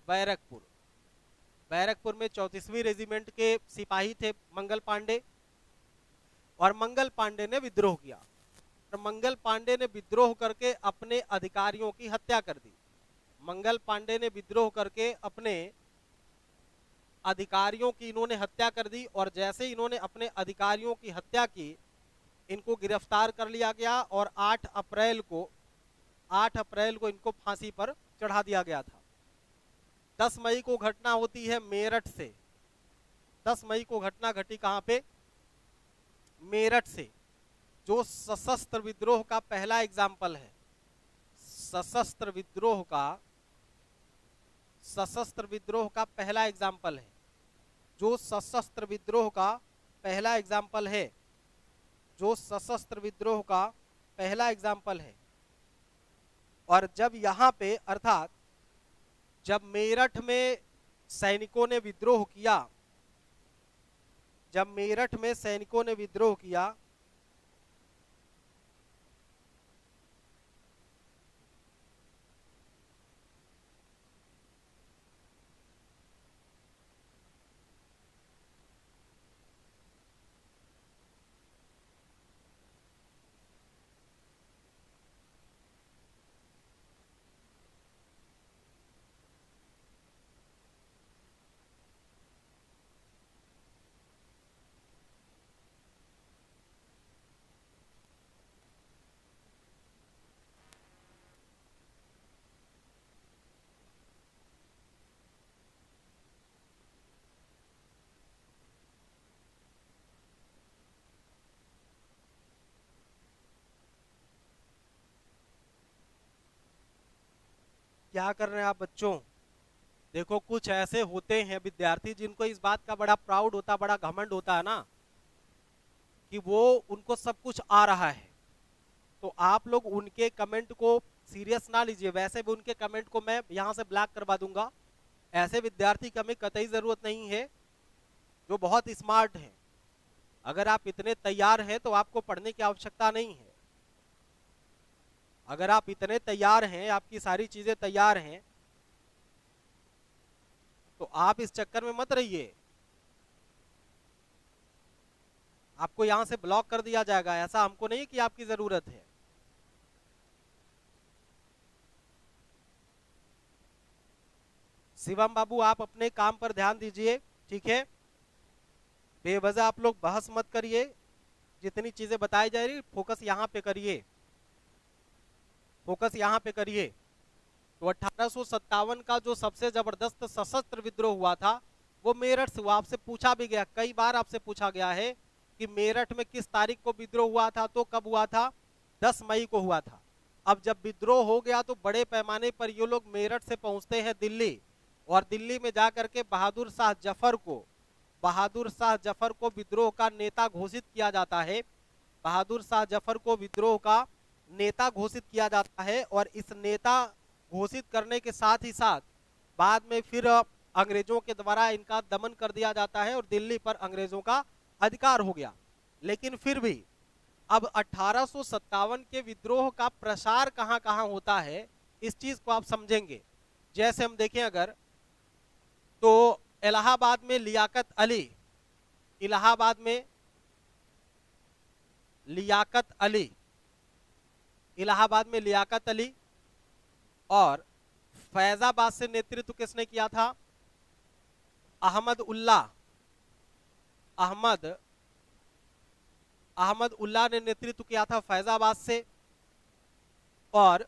बैरकपुर में 34वीं रेजिमेंट के सिपाही थे मंगल पांडे, और मंगल पांडे ने विद्रोह किया। और मंगल पांडे ने विद्रोह करके अपने अधिकारियों की हत्या कर दी। मंगल पांडे ने विद्रोह करके अपने अधिकारियों की इन्होंने हत्या कर दी, और जैसे इन्होंने अपने अधिकारियों की हत्या की, इनको गिरफ्तार कर लिया गया और 8 अप्रैल को इनको फांसी पर चढ़ा दिया गया था। 10 मई को घटना होती है मेरठ से। 10 मई को घटना घटी कहां पे? मेरठ से, जो सशस्त्र विद्रोह का पहला एग्जाम्पल है। सशस्त्र विद्रोह का पहला एग्जाम्पल है, जो सशस्त्र विद्रोह का पहला एग्जाम्पल है, जो सशस्त्र विद्रोह का पहला एग्जाम्पल है। और जब यहाँ पे, अर्थात जब मेरठ में सैनिकों ने विद्रोह किया, क्या कर रहे हैं आप बच्चों? देखो, कुछ ऐसे होते हैं विद्यार्थी जिनको इस बात का बड़ा प्राउड होता, बड़ा घमंड होता है ना, कि वो उनको सब कुछ आ रहा है। तो आप लोग उनके कमेंट को सीरियस ना लीजिए। वैसे भी उनके कमेंट को मैं यहां से ब्लॉक करवा दूंगा। ऐसे विद्यार्थी की हमें कतई जरूरत नहीं है जो बहुत स्मार्ट हैं। अगर आप इतने तैयार हैं तो आपको पढ़ने की आवश्यकता नहीं है। अगर आप इतने तैयार हैं, आपकी सारी चीजें तैयार हैं, तो आप इस चक्कर में मत रहिए। आपको यहां से ब्लॉक कर दिया जाएगा, ऐसा हमको नहीं कि आपकी जरूरत है। शिवम बाबू, आप अपने काम पर ध्यान दीजिए, ठीक है? बेवजह आप लोग बहस मत करिए। जितनी चीजें बताई जा रही, फोकस यहाँ पे करिए, फोकस यहाँ पे करिए। तो 1857 का जो सबसे जबरदस्त सशस्त्र विद्रोह हुआ था वो मेरठ से हुआ। आपसे पूछा भी गया, कई बार आपसे पूछा गया है कि मेरठ में किस तारीख को विद्रोह हुआ था, तो कब हुआ था? 10 मई को हुआ था। अब जब विद्रोह हो गया तो बड़े पैमाने पर ये लोग मेरठ से पहुंचते हैं दिल्ली, और दिल्ली में जाकर के बहादुर शाह जफर को विद्रोह का नेता घोषित किया जाता है। बहादुर शाह जफर को विद्रोह का नेता घोषित किया जाता है, और इस नेता घोषित करने के साथ ही साथ बाद में फिर अंग्रेजों के द्वारा इनका दमन कर दिया जाता है और दिल्ली पर अंग्रेजों का अधिकार हो गया। लेकिन फिर भी अब 1857 के विद्रोह का प्रसार कहां कहां होता है, इस चीज को आप समझेंगे। जैसे हम देखें अगर, तो इलाहाबाद में लियाकत अली, इलाहाबाद में लियाकत अली, और फैजाबाद से नेतृत्व किसने किया था? अहमद उल्ला। अहमद उल्लाह ने नेतृत्व किया था फैजाबाद से, और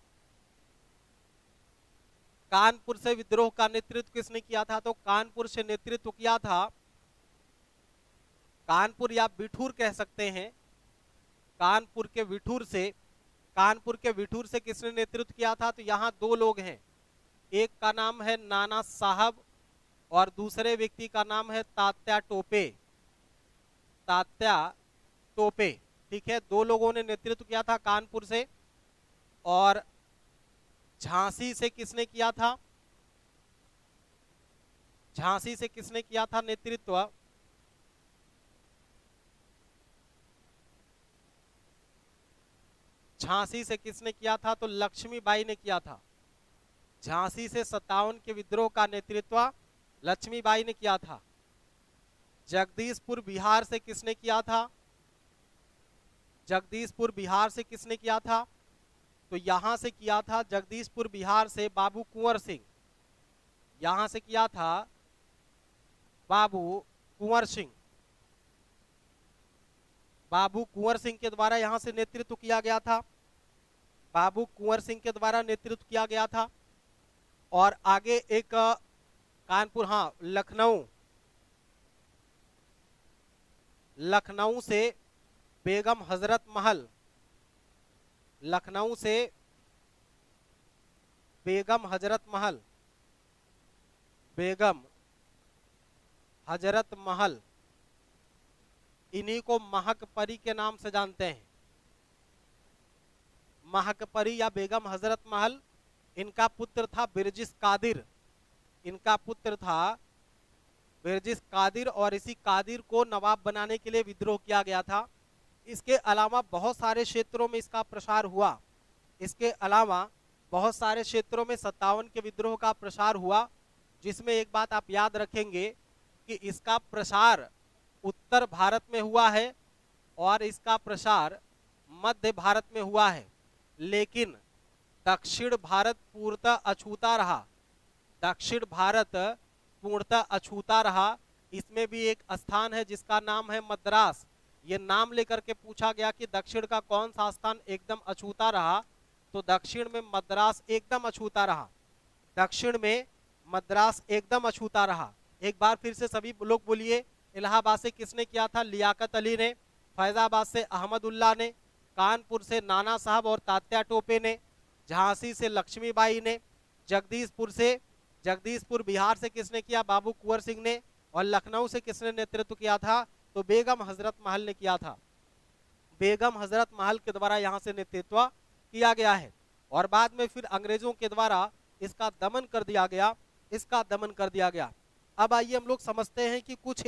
कानपुर से विद्रोह का नेतृत्व किसने किया था? तो कानपुर से नेतृत्व किया था, कानपुर या बिठूर कह सकते हैं, कानपुर के विठूर से किसने नेतृत्व किया था? तो यहाँ दो लोग हैं, एक का नाम है नाना साहब और दूसरे व्यक्ति का नाम है तात्या टोपे। ठीक है, दो लोगों ने नेतृत्व किया था कानपुर से। और झांसी से किसने किया था? झांसी से किसने किया था नेतृत्व? झांसी से किसने किया था? तो लक्ष्मीबाई ने किया था। झांसी से 57 के विद्रोह का नेतृत्व लक्ष्मीबाई ने किया था। जगदीशपुर बिहार से किसने किया था? जगदीशपुर बिहार से किसने किया था? तो यहां से किया था जगदीशपुर बिहार से बाबू कुंवर सिंह, यहां से किया था बाबू कुंवर सिंह। बाबू कुंवर सिंह के द्वारा यहां से नेतृत्व किया गया था, बाबू कुंवर सिंह के द्वारा नेतृत्व किया गया था। और आगे एक कानपुर, हाँ, लखनऊ से बेगम हजरत महल, लखनऊ से बेगम हजरत महल, इन्हीं को महक परी के नाम से जानते हैं। महक परी या बेगम हजरत महल, इनका पुत्र था बिरजिस कादिर, इनका पुत्र था बिरजिस कादिर, और इसी कादिर को नवाब बनाने के लिए विद्रोह किया गया था। इसके अलावा बहुत सारे क्षेत्रों में इसका प्रसार हुआ, इसके अलावा बहुत सारे क्षेत्रों में 57 के विद्रोह का प्रसार हुआ, जिसमें एक बात आप याद रखेंगे कि इसका प्रसार उत्तर भारत में हुआ है और इसका प्रसार मध्य भारत में हुआ है, लेकिन दक्षिण भारत पूर्णतः अछूता रहा, दक्षिण भारत पूर्णतः अछूता रहा। इसमें भी एक स्थान है जिसका नाम है मद्रास। ये नाम लेकर के पूछा गया कि दक्षिण का कौन सा स्थान एकदम अछूता रहा, तो दक्षिण में मद्रास एकदम अछूता रहा, दक्षिण में मद्रास एकदम अछूता रहा। एक बार फिर से सभी लोग बोलिए, इलाहाबाद से किसने किया था? लियाकत अली ने, फैजाबाद से अहमद उल्लाह ने, कानपुर से नाना साहब और तात्या टोपे ने, झांसी से लक्ष्मीबाई ने, जगदीशपुर बिहार से किसने किया? बाबू कुंवर सिंह ने, और लखनऊ से किसने नेतृत्व किया था? तो बेगम हजरत महल ने किया था। बेगम हजरत महल के द्वारा यहाँ से नेतृत्व किया गया है, और बाद में फिर अंग्रेजों के द्वारा इसका दमन कर दिया गया, अब आइए हम लोग समझते हैं कि कुछ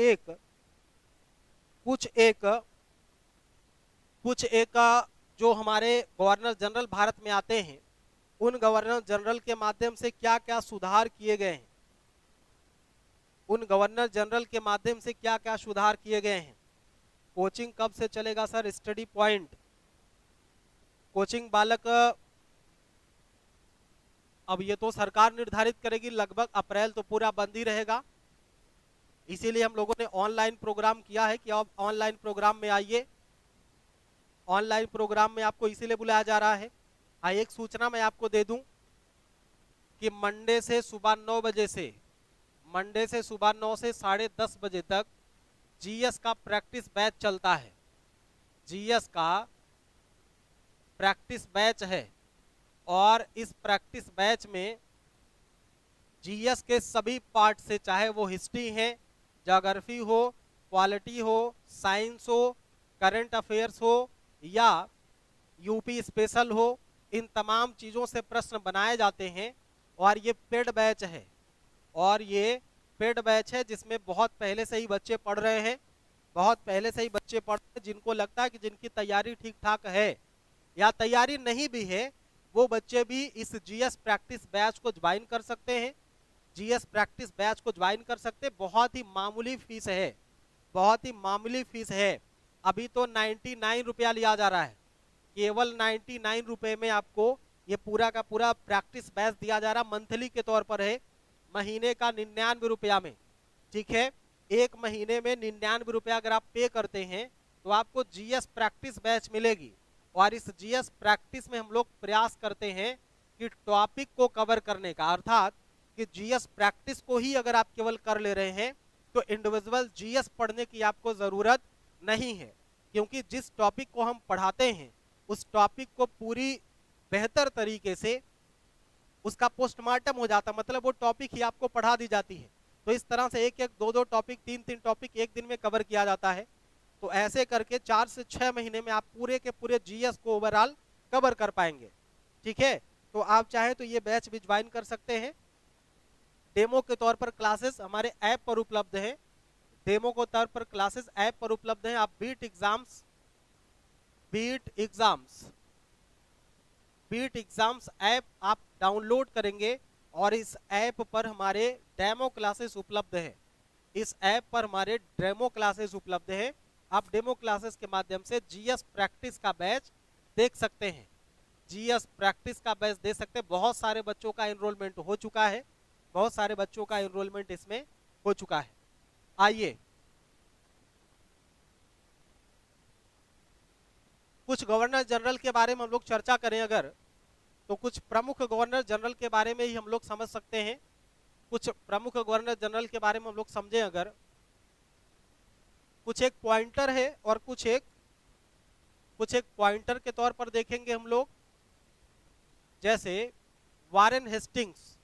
एक जो हमारे गवर्नर जनरल भारत में आते हैं, उन गवर्नर जनरल के माध्यम से क्या क्या सुधार किए गए हैं, उन गवर्नर जनरल के माध्यम से क्या क्या सुधार किए गए हैं। कोचिंग कब से चलेगा सर? स्टडी पॉइंट कोचिंग बालक, अब ये तो सरकार निर्धारित करेगी, लगभग अप्रैल तो पूरा बंद ही रहेगा, इसीलिए हम लोगों ने ऑनलाइन प्रोग्राम किया है कि अब ऑनलाइन प्रोग्राम में आइए। ऑनलाइन प्रोग्राम में आपको इसीलिए बुलाया जा रहा है। एक सूचना मैं आपको दे दूं कि मंडे से सुबह 9 बजे से, मंडे से सुबह 9 से 10:30 बजे तक जीएस का प्रैक्टिस बैच चलता है, जीएस का प्रैक्टिस बैच है, और इस प्रैक्टिस बैच में जीएस के सभी पार्ट से, चाहे वो हिस्ट्री है, ज्योग्राफी हो, पॉलिटी हो, साइंस हो, करंट अफेयर्स हो या यूपी स्पेशल हो, इन तमाम चीज़ों से प्रश्न बनाए जाते हैं। और ये पेड बैच है, और ये पेड बैच है जिसमें बहुत पहले से ही बच्चे पढ़ रहे हैं, जिनको लगता है कि जिनकी तैयारी ठीक ठाक है या तैयारी नहीं भी है, वो बच्चे भी इस जीएस प्रैक्टिस बैच को ज्वाइन कर सकते हैं। जीएस प्रैक्टिस बैच को ज्वाइन कर सकते हैं, बहुत ही मामूली फीस है, अभी तो 99 रुपया लिया जा रहा है, केवल 99 रुपये में आपको ये पूरा का पूरा प्रैक्टिस बैच दिया जा रहा, मंथली के तौर पर है, महीने का 99 रुपया में, ठीक है। एक महीने में 99 रुपया अगर आप पे करते हैं तो आपको जीएस प्रैक्टिस बैच मिलेगी। और इस जीएस प्रैक्टिस में हम लोग प्रयास करते हैं कि टॉपिक को कवर करने का, अर्थात कि जीएस प्रैक्टिस को ही अगर आप केवल कर ले रहे हैं तो इंडिविजुअल जीएस पढ़ने की आपको जरूरत नहीं है, क्योंकि जिस टॉपिक को हम पढ़ाते हैं उस टॉपिक को पूरी बेहतर तरीके से उसका पोस्टमार्टम हो जाता, मतलब वो टॉपिक ही आपको पढ़ा दी जाती है। तो इस तरह से एक एक दो दो टॉपिक, तीन तीन टॉपिक एक दिन में कवर किया जाता है। तो ऐसे करके 4 से 6 महीने में आप पूरे के पूरे जीएस को ओवरऑल कवर कर पाएंगे। ठीक है, तो आप चाहे तो ये बैच भी ज्वाइन कर सकते हैं। डेमो के तौर पर क्लासेस हमारे ऐप पर उपलब्ध है, डेमो के तौर पर क्लासेस ऐप पर उपलब्ध है। आप बीट एग्जाम्स ऐप आप डाउनलोड करेंगे और इस ऐप पर हमारे डेमो क्लासेस उपलब्ध है। इस ऐप पर हमारे डेमो क्लासेस उपलब्ध है। आप डेमो क्लासेस के माध्यम से जीएस प्रैक्टिस का बैच देख सकते हैं, जीएस प्रैक्टिस का बैच दे सकते हैं। बहुत सारे बच्चों का एनरोलमेंट हो चुका है, बहुत सारे बच्चों का एनरोलमेंट इसमें हो चुका है। आइए कुछ गवर्नर जनरल के बारे में हम लोग चर्चा करें अगर, तो कुछ प्रमुख गवर्नर जनरल के बारे में ही हम लोग समझ सकते हैं। कुछ प्रमुख गवर्नर जनरल के बारे में हम लोग समझें अगर, कुछ एक पॉइंटर है और कुछ एक पॉइंटर के तौर पर देखेंगे हम लोग। जैसे वारेन हेस्टिंग्स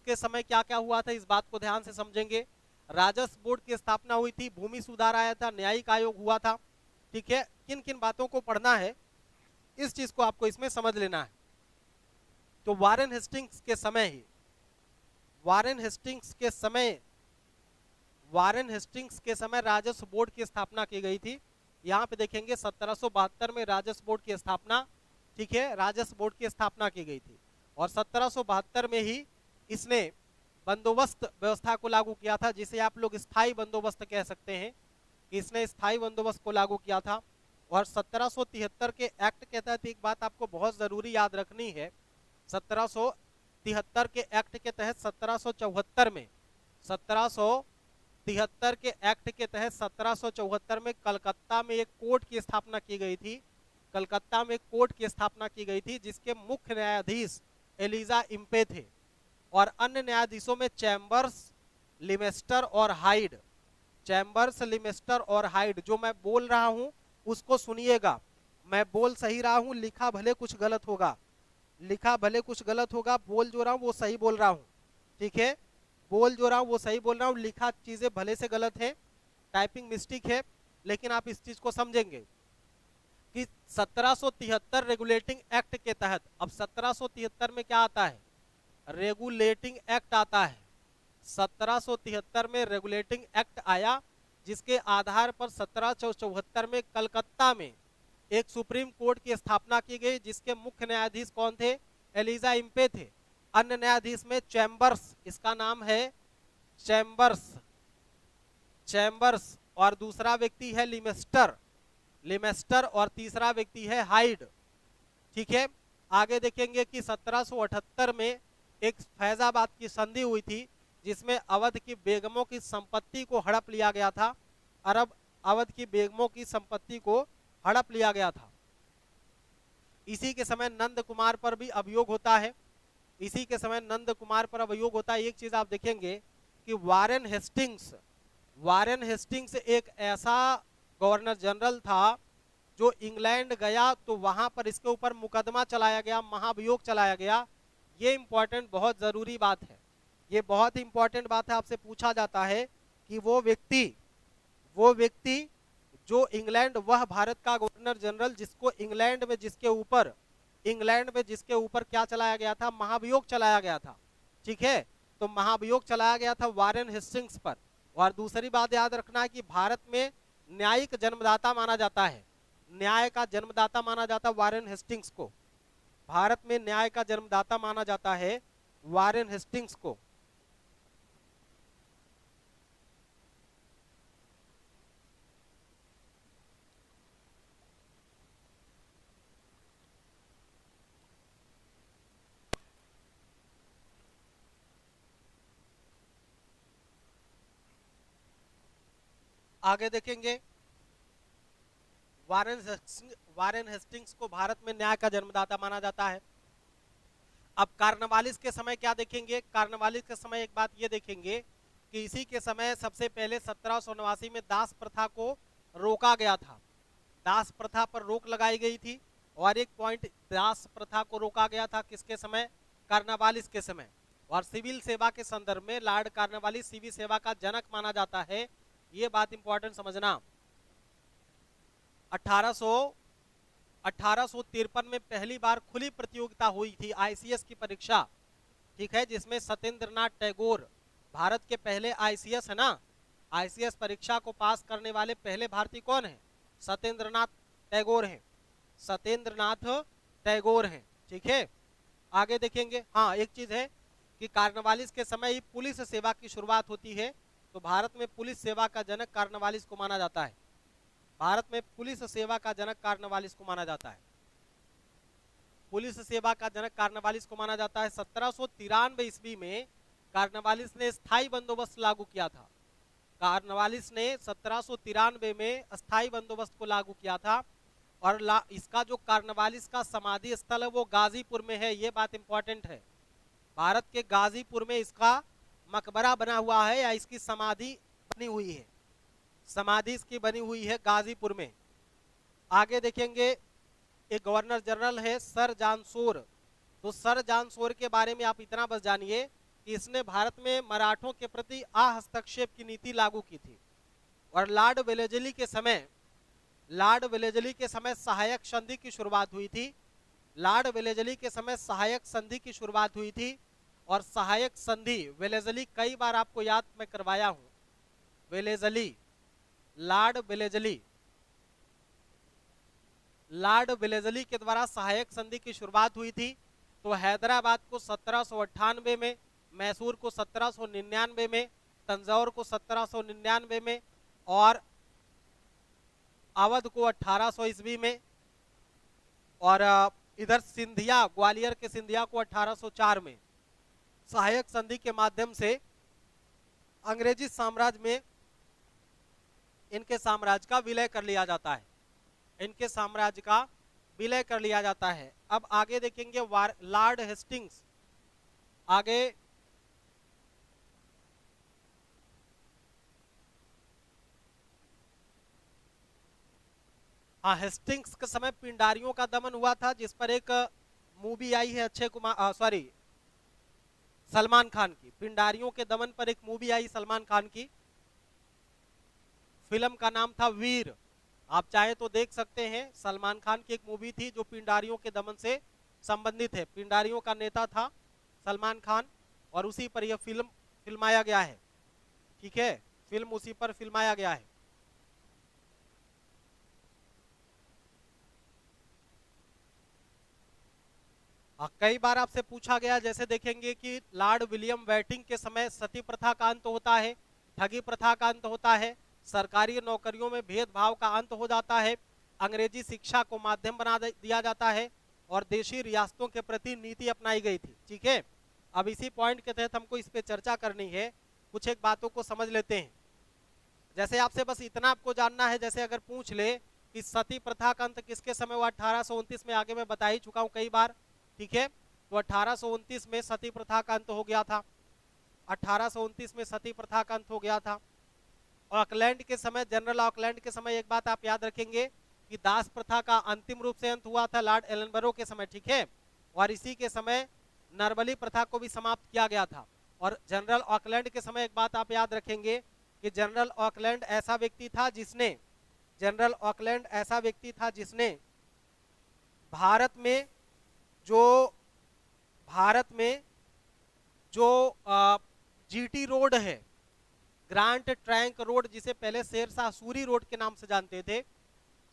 के समय क्या क्या हुआ था, इस बात को ध्यान से समझेंगे। राजस्व बोर्ड की स्थापना हुई थी, भूमि सुधार आया था, न्यायिक आयोग हुआ था। ठीक है, किन किन बातों को पढ़ना है इस चीज को आपको इसमें समझ लेना है। तो वारेन हेस्टिंग्स के समय राजस्व बोर्ड की स्थापना की गई थी। यहाँ पे देखेंगे 1772 में राजस्व बोर्ड की स्थापना, ठीक है, राजस्व बोर्ड की स्थापना की गई थी। और 1772 में ही इसने बंदोबस्त व्यवस्था को लागू किया था, जिसे आप लोग स्थायी बंदोबस्त कह सकते हैं। इसने स्थायी बंदोबस्त को लागू किया था। और 1773 के एक्ट के तहत एक बात आपको बहुत जरूरी याद रखनी है, 1773 के एक्ट के तहत 1774 के एक्ट के तहत 1774 में कलकत्ता में एक कोर्ट की स्थापना की गई थी। कलकत्ता में कोर्ट की स्थापना की गई थी जिसके मुख्य न्यायाधीश एलिजा इम्पे थे और अन्य न्यायाधीशों में चैम्बर्स, लिमेस्टर और हाइड। चैम्बर्स, लिमेस्टर और हाइड, जो मैं बोल रहा हूं उसको सुनिएगा। मैं बोल सही रहा हूं, लिखा भले कुछ गलत होगा, बोल जो रहा हूं वो सही बोल रहा हूं। ठीक है, बोल जो रहा हूं वो सही बोल रहा हूं, लिखा चीजें भले से गलत है, टाइपिंग मिस्टेक है, लेकिन आप इस चीज को समझेंगे कि 1773 रेगुलेटिंग एक्ट के तहत, अब 1773 में क्या आता है, रेगुलेटिंग एक्ट आता है। 1773 में रेगुलेटिंग एक्ट आया जिसके आधार पर 1774 में कलकत्ता में एक सुप्रीम कोर्ट की स्थापना की गई जिसके मुख्य न्यायाधीश कौन थे, एलिजा इम्पे थे। अन्य न्यायाधीश में चैम्बर्स, इसका नाम है चैम्बर्स और दूसरा व्यक्ति है लिमेस्टर और तीसरा व्यक्ति है हाइड। ठीक है, आगे देखेंगे कि 1778 में एक फैजाबाद की संधि हुई थी जिसमें अवध की बेगमों की संपत्ति को हड़प लिया गया था। अवध की बेगमों की संपत्ति को हड़प लिया गया था। इसी के समय नंद कुमार पर भी अभियोग होता है। एक चीज आप देखेंगे कि वारेन हेस्टिंग्स एक ऐसा गवर्नर जनरल था जो इंग्लैंड गया तो वहां पर इसके ऊपर मुकदमा चलाया गया, महाभियोग चलाया गया। ये इंपॉर्टेंट, बहुत जरूरी बात है, ये बहुत इंपॉर्टेंट बात है। आपसे पूछा जाता है कि वो व्यक्ति जो इंग्लैंड, वह भारत का गवर्नर जनरल जिसको इंग्लैंड में जिसके ऊपर क्या चलाया गया था, महाभियोग चलाया गया था। ठीक है, तो महाभियोग चलाया गया था वारेन हेस्टिंग्स पर। और दूसरी बात याद रखना है कि भारत में न्यायिक जन्मदाता माना जाता है, न्याय का जन्मदाता माना जाता है वारेन हेस्टिंग्स को। भारत में न्याय का जन्मदाता माना जाता है वारेन हेस्टिंग्स को। आगे देखेंगे, वारेन हेस्टिंग्स को भारत में न्याय का जन्मदाता माना जाता है। अब कार्नवालिस के समय क्या देखेंगे, कार्नवालिस के समय एक बात ये देखेंगे कि इसी के समय सबसे पहले 1789 में दास प्रथा को रोका गया था। दास प्रथा पर रोक लगाई गई थी, और एक पॉइंट, दास प्रथा को रोका गया था किसके समय, कार्नवालिस के समय। और सिविल सेवा के संदर्भ में लॉर्ड कार्नवालिस सिविल सेवा का जनक माना जाता है, ये बात इंपॉर्टेंट समझना। 1853 में पहली बार खुली प्रतियोगिता हुई थी आईसीएस की परीक्षा, ठीक है, जिसमें सत्येंद्रनाथ टैगोर, भारत के पहले आईसीएस है ना, आईसीएस परीक्षा को पास करने वाले पहले भारतीय कौन है, सत्येंद्रनाथ टैगोर हैं, सत्येंद्रनाथ टैगोर हैं, ठीक है। आगे देखेंगे, हाँ एक चीज है कि कार्नवालिस के समय ही पुलिस सेवा की शुरुआत होती है, तो भारत में पुलिस सेवा का जनक कार्नवालिस को माना जाता है, भारत में पुलिस सेवा का जनक कार्नवालिस को माना जाता है, पुलिस सेवा का जनक कार्नवालिस को माना जाता है। 1793 ईस्वी में कार्नवालिस ने स्थायी बंदोबस्त लागू किया था, कार्नवालिस ने 1793 में स्थायी बंदोबस्त को लागू किया था, और इसका जो कार्नवालिस का समाधि स्थल है वो गाजीपुर में है, ये बात इंपॉर्टेंट है, भारत के गाजीपुर में इसका मकबरा बना हुआ है या इसकी समाधि बनी हुई है, समाधि इसकी बनी हुई है गाजीपुर में। आगे देखेंगे, एक गवर्नर जनरल है सर जॉन शोर, तो सर जॉन शोर के बारे में आप इतना बस जानिए कि इसने भारत में मराठों के प्रति हस्तक्षेप की नीति लागू की थी, और लॉर्ड वेलेस्ली के समय, लॉर्ड वेलेस्ली के समय सहायक संधि की शुरुआत हुई थी, लॉर्ड वेलेस्ली के समय सहायक संधि की शुरुआत हुई थी, और सहायक संधि वेलेस्ली कई बार आपको याद मैं करवाया हूं, Wellesley, Lord Wellesley, Lord Wellesley के द्वारा सहायक संधि की शुरुआत हुई थी। तो हैदराबाद को 1798 में, मैसूर को 1799 में, तंजौर को 1799 में, और अवध को 1800 ईस्वी में, और इधर सिंधिया, ग्वालियर के सिंधिया को 1804 में सहायक संधि के माध्यम से अंग्रेजी साम्राज्य में इनके साम्राज्य का विलय कर लिया जाता है, इनके साम्राज्य का विलय कर लिया जाता है। अब आगे देखेंगे लॉर्ड हेस्टिंग्स, आगे हाँ, हेस्टिंग्स के समय पिंडारियों का दमन हुआ था, जिस पर एक मूवी आई है अक्षय कुमार, सॉरी सलमान खान की, पिंडारियों के दमन पर एक मूवी आई सलमान खान की, फिल्म का नाम था वीर, आप चाहे तो देख सकते हैं, सलमान खान की एक मूवी थी जो पिंडारियों के दमन से संबंधित है, पिंडारियों का नेता था सलमान खान, और उसी पर यह फिल्म फिल्माया गया है, ठीक है, फिल्म उसी पर फिल्माया गया है। कई बार आपसे पूछा गया, जैसे देखेंगे कि लॉर्ड विलियम वेटिंग के समय सती प्रथा का अंत होता है, ठगी प्रथा का अंत होता है, सरकारी नौकरियों में भेदभाव का अंत हो जाता है, अंग्रेजी शिक्षा को माध्यम बना दिया जाता है, और देशी रियासतों के प्रति नीति अपनाई गई थी, ठीक है। अब इसी पॉइंट के तहत हमको इस पे चर्चा करनी है, कुछ एक बातों को समझ लेते हैं। जैसे आपसे बस इतना आपको जानना है, जैसे अगर पूछ ले कि सती प्रथा का अंत किसके समय हुआ, 1829 में, आगे मैं बता ही चुका हूं कई बार, ठीक है, तो 1829 में सती प्रथा का अंत हो गया था, 1829 में सती प्रथा का अंत हो गया था। ऑकलैंड के समय, जनरल ऑकलैंड के समय एक बात आप याद रखेंगे कि दास प्रथा का अंतिम रूप से अंत हुआ था लॉर्ड एलनबरो के समय, ठीक है, और इसी के समय नरबली प्रथा को भी समाप्त किया गया था। और जनरल ऑकलैंड के समय एक बात आप याद रखेंगे कि जनरल ऑकलैंड ऐसा व्यक्ति था जिसने, जनरल ऑकलैंड ऐसा व्यक्ति था जिसने भारत में जो जीटी रोड है, ग्रांट ट्रैंक रोड, जिसे पहले शेरशाह सूरी रोड के नाम से जानते थे,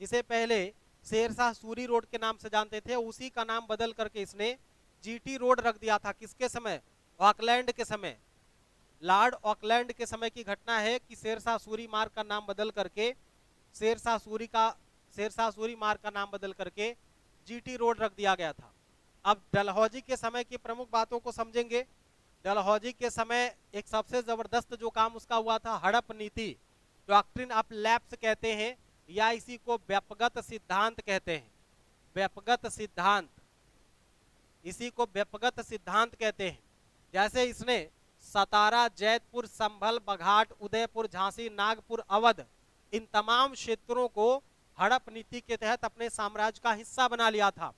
जिसे पहले शेरशाह सूरी रोड के नाम से जानते थे, उसी का नाम बदल करके इसने जीटी रोड रख दिया था। किसके समय, ऑकलैंड के समय, लॉर्ड ऑकलैंड के समय की घटना है कि शेरशाह सूरी मार्ग का नाम बदल करके, शेरशाह सूरी मार्ग का नाम बदल करके जीटी रोड रख दिया गया था। अब डलहौजी के समय की प्रमुख बातों को समझेंगे। डलहौजी के समय एक सबसे जबरदस्त जो काम उसका हुआ था, हड़प नीति, डॉक्ट्रिन ऑफ लैप्स कहते हैं, या इसी को व्यपगत सिद्धांत कहते हैं। व्यपगत सिद्धांत, इसी को व्यपगत सिद्धांत कहते हैं। जैसे इसने सतारा, जैतपुर, संभल, बघाट, उदयपुर, झांसी, नागपुर, अवध, इन तमाम क्षेत्रों को हड़प नीति के तहत अपने साम्राज्य का हिस्सा बना लिया था।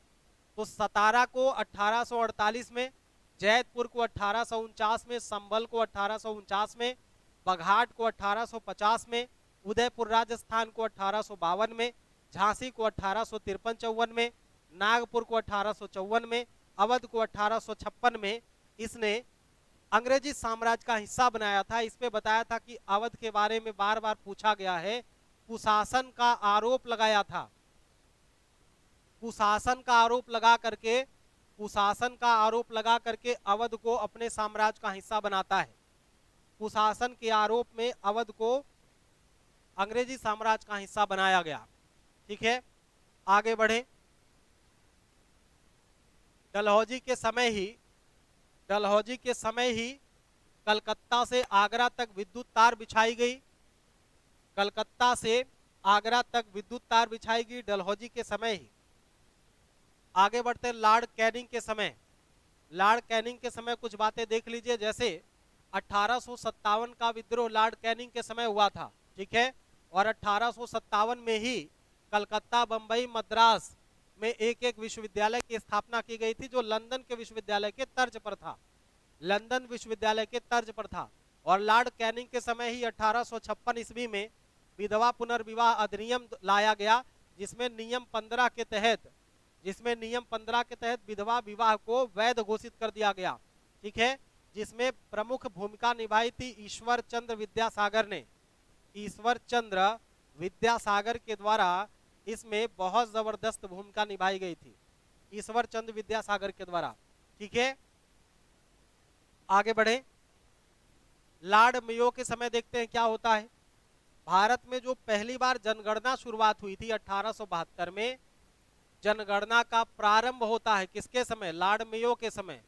तो सतारा को 1848 में, जैतपुर को 1849 में, संभल को 1849 में, बघाट को 1850 में, उदयपुर राजस्थान को 1852 में, झांसी को 1853-54 में, नागपुर को 1854 में, अवध को 1856 में इसने अंग्रेजी साम्राज्य का हिस्सा बनाया था। इसमें बताया था कि अवध के बारे में बार बार पूछा गया है, कुशासन का आरोप लगाया था। कुशासन का आरोप लगा करके, कुशासन का आरोप लगा करके अवध को अपने साम्राज्य का हिस्सा बनाता है। कुशासन के आरोप में अवध को अंग्रेजी साम्राज्य का हिस्सा बनाया गया। ठीक है, आगे बढ़े। डलहौजी के समय ही कलकत्ता से आगरा तक विद्युत तार बिछाई गई। कलकत्ता से आगरा तक विद्युत तार बिछाई गई डलहौजी के समय ही। आगे बढ़ते हैं लॉर्ड कैनिंग के समय। लॉर्ड कैनिंग के समय कुछ बातें देख लीजिए। जैसे 1857 का विद्रोह लॉर्ड कैनिंग के समय हुआ था, ठीक है, और 1857 में ही कलकत्ता, बंबई, मद्रास में एक एक विश्वविद्यालय की स्थापना की गई थी, जो लंदन के विश्वविद्यालय के तर्ज पर था। लंदन विश्वविद्यालय के तर्ज पर था। और लॉर्ड कैनिंग के समय ही 1856 ईस्वी में विधवा पुनर्विवाह अधिनियम लाया गया, जिसमें नियम 15 के तहत विधवा विवाह को वैध घोषित कर दिया गया। ठीक है, जिसमें प्रमुख भूमिका निभाई थी ईश्वर चंद्र विद्यासागर ने। ईश्वर चंद्र विद्यासागर के द्वारा इसमें बहुत जबरदस्त भूमिका निभाई गई थी, ईश्वर चंद्र विद्यासागर के द्वारा। ठीक है, आगे बढ़े। लॉर्ड मेयो के समय देखते हैं क्या होता है। भारत में जो पहली बार जनगणना शुरुआत हुई थी 1872 में, जनगणना का प्रारंभ होता है किसके समय? लॉर्ड मेयो के समय।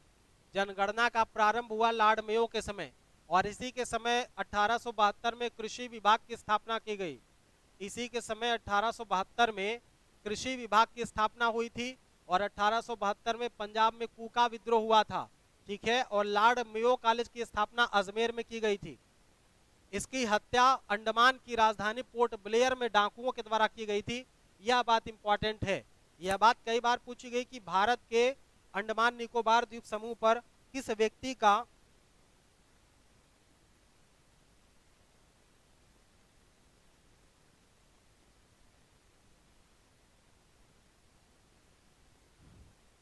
जनगणना का प्रारंभ हुआ लॉर्ड मेयो के समय, और इसी के समय 1872 में कृषि विभाग की स्थापना की गई। इसी के समय 1872 में कृषि विभाग की स्थापना हुई थी, और 1872 में पंजाब में कूका विद्रोह हुआ था। ठीक है, और लॉर्ड मेयो कॉलेज की स्थापना अजमेर में की गई थी। इसकी हत्या अंडमान की राजधानी पोर्ट ब्लेयर में डाकुओं के द्वारा की गई थी। यह बात इंपॉर्टेंट है। यह बात कई बार पूछी गई कि भारत के अंडमान निकोबार द्वीप समूह पर किस व्यक्ति का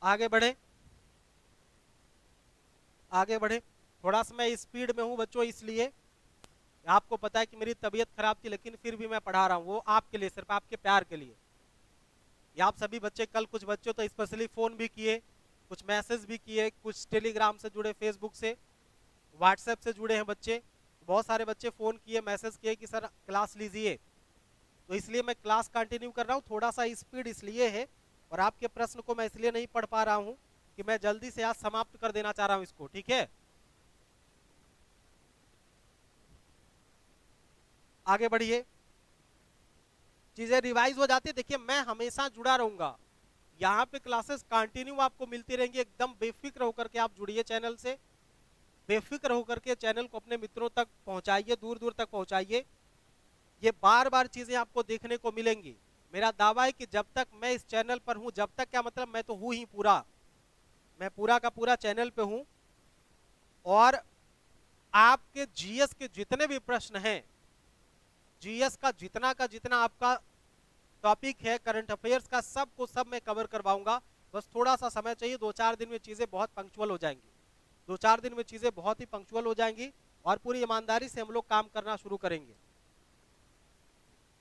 आगे बढ़े, आगे बढ़े। थोड़ा सा मैं स्पीड में हूं बच्चों, इसलिए आपको पता है कि मेरी तबीयत खराब थी, लेकिन फिर भी मैं पढ़ा रहा हूं, वो आपके लिए, सिर्फ आपके प्यार के लिए। ये आप सभी बच्चे, कल कुछ बच्चों तो स्पेशली फोन भी किए, कुछ मैसेज भी किए, कुछ टेलीग्राम से जुड़े, फेसबुक से, व्हाट्सएप से जुड़े हैं बच्चे। बहुत सारे बच्चे फोन किए, मैसेज किए कि सर क्लास लीजिए, तो इसलिए मैं क्लास कंटिन्यू कर रहा हूँ। थोड़ा सा स्पीड इसलिए है, और आपके प्रश्न को मैं इसलिए नहीं पढ़ पा रहा हूँ कि मैं जल्दी से आज समाप्त कर देना चाह रहा हूँ इसको। ठीक है, आगे बढ़िए। चीजें रिवाइज हो जाती है। देखिए, मैं हमेशा जुड़ा रहूंगा, यहाँ पे क्लासेस कंटिन्यू आपको मिलती रहेंगी। एकदम बेफिक्र होकर के आप जुड़िए चैनल से, बेफिक्र होकर के चैनल को अपने मित्रों तक पहुंचाइए, दूर दूर तक पहुंचाइए। ये बार बार चीजें आपको देखने को मिलेंगी। मेरा दावा है कि जब तक मैं इस चैनल पर हूं, जब तक क्या मतलब, मैं तो हूं ही पूरा, मैं पूरा का पूरा चैनल पे हूं, और आपके जीएस के जितने भी प्रश्न हैं, जीएस का जितना आपका टॉपिक है, करंट अफेयर्स का, सब को सब मैं कवर करवाऊंगा। बस थोड़ा सा समय चाहिए, 2-4 दिन में चीजें बहुत पंक्चुअल हो जाएंगी। 2-4 दिन में चीजें बहुत ही पंक्चुअल हो जाएंगी, और पूरी ईमानदारी से हम लोग काम करना शुरू करेंगे।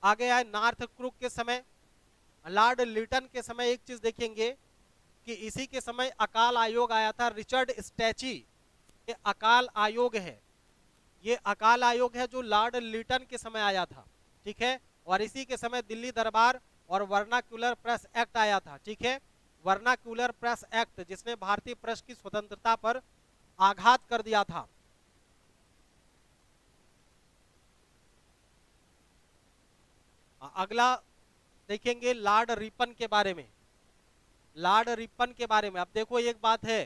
आगे आए नॉर्थ क्रूक के समय, लॉर्ड लिटन के समय। एक चीज देखेंगे कि इसी के समय अकाल आयोग आया था, रिचर्ड स्टैची। ये अकाल आयोग है, ये अकाल आयोग है जो लॉर्ड लिटन के समय आया था। ठीक है, और इसी के समय दिल्ली दरबार और वर्नाक्यूलर प्रेस एक्ट आया था। ठीक है, वर्नाक्यूलर प्रेस एक्ट, जिसने भारतीय प्रेस की स्वतंत्रता पर आघात कर दिया था। अगला देखेंगे लॉर्ड रिपन के बारे में। लॉर्ड रिपन के बारे में अब देखो एक बात है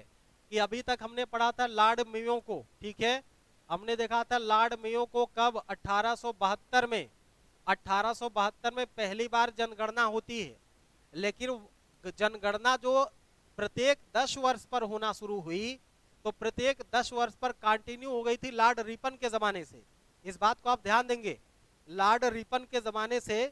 कि अभी तक हमने पढ़ा था लॉर्ड मेयो को, ठीक है, हमने देखा था लॉर्ड मेयो को कब 1872 में। 1872 में पहली बार जनगणना होती है, लेकिन जनगणना जो प्रत्येक 10 वर्ष पर होना शुरू हुई, तो प्रत्येक 10 वर्ष पर कंटिन्यू हो गई थी लॉर्ड रिपन के जमाने से। इस बात को आप ध्यान देंगे, लॉर्ड रिपन के जमाने से,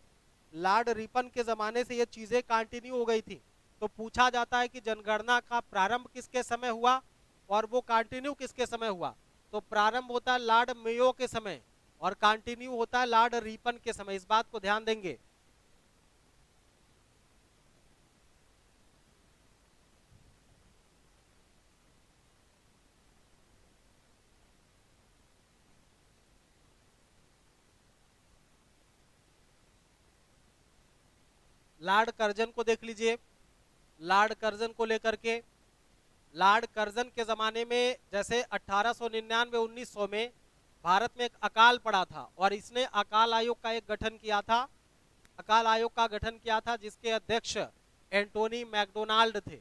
लॉर्ड रिपन के जमाने से ये चीजें कंटिन्यू हो गई थी। तो पूछा जाता है कि जनगणना का प्रारंभ किसके समय हुआ और वो कंटिन्यू किसके समय हुआ। तो प्रारंभ होता है लॉर्ड मेयो के समय और कंटिन्यू होता है लॉर्ड रिपन के समय। इस बात को ध्यान देंगे। लॉर्ड कर्जन को देख लीजिए। लॉर्ड कर्जन को लेकर के, लॉर्ड कर्जन के जमाने में जैसे 1899 1900 में भारत में एक अकाल पड़ा था और इसने अकाल आयोग का एक गठन किया था। अकाल आयोग का गठन किया था जिसके अध्यक्ष एंटोनी मैकडोनाल्ड थे,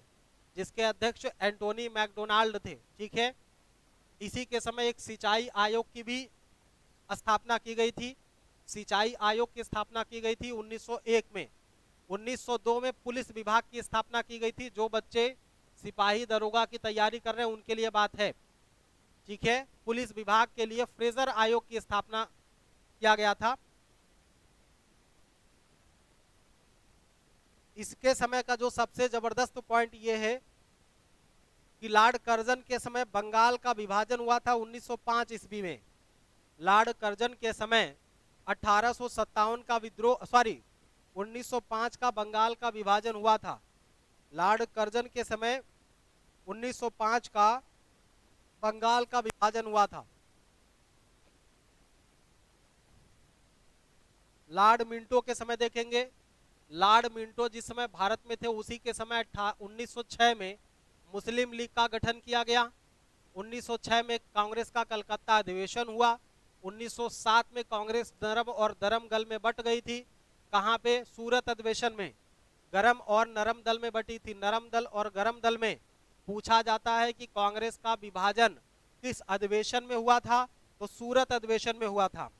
जिसके अध्यक्ष एंटोनी मैकडोनाल्ड थे, ठीक है। इसी के समय एक सिंचाई आयोग की भी स्थापना की गई थी। सिंचाई आयोग की स्थापना की गई थी 1901 में। 1902 में पुलिस विभाग की स्थापना की गई थी। जो बच्चे सिपाही दरोगा की तैयारी कर रहे हैं उनके लिए बात है, ठीक है। पुलिस विभाग के लिए फ्रेजर आयोग की स्थापना किया गया था। इसके समय का जो सबसे जबरदस्त पॉइंट ये है कि लॉर्ड कर्जन के समय बंगाल का विभाजन हुआ था 1905 ईस्वी में। लॉर्ड कर्जन के समय 1857 का विद्रोह, सॉरी 1905 का बंगाल का विभाजन हुआ था। लॉर्ड कर्जन के समय 1905 का बंगाल का विभाजन हुआ था। लॉर्ड मिंटो के समय देखेंगे। लॉर्ड मिंटो जिस समय भारत में थे उसी के समय 1906 में मुस्लिम लीग का गठन किया गया। 1906 में कांग्रेस का कलकत्ता अधिवेशन हुआ। 1907 में कांग्रेस नरम और दरम दल में बट गई थी। कहां पे? सूरत अधिवेशन में। गरम और नरम दल में बटी थी। नरम दल और गरम दल में पूछा जाता है कि कांग्रेस का विभाजन किस अधिवेशन में हुआ था, तो सूरत अधिवेशन में हुआ था।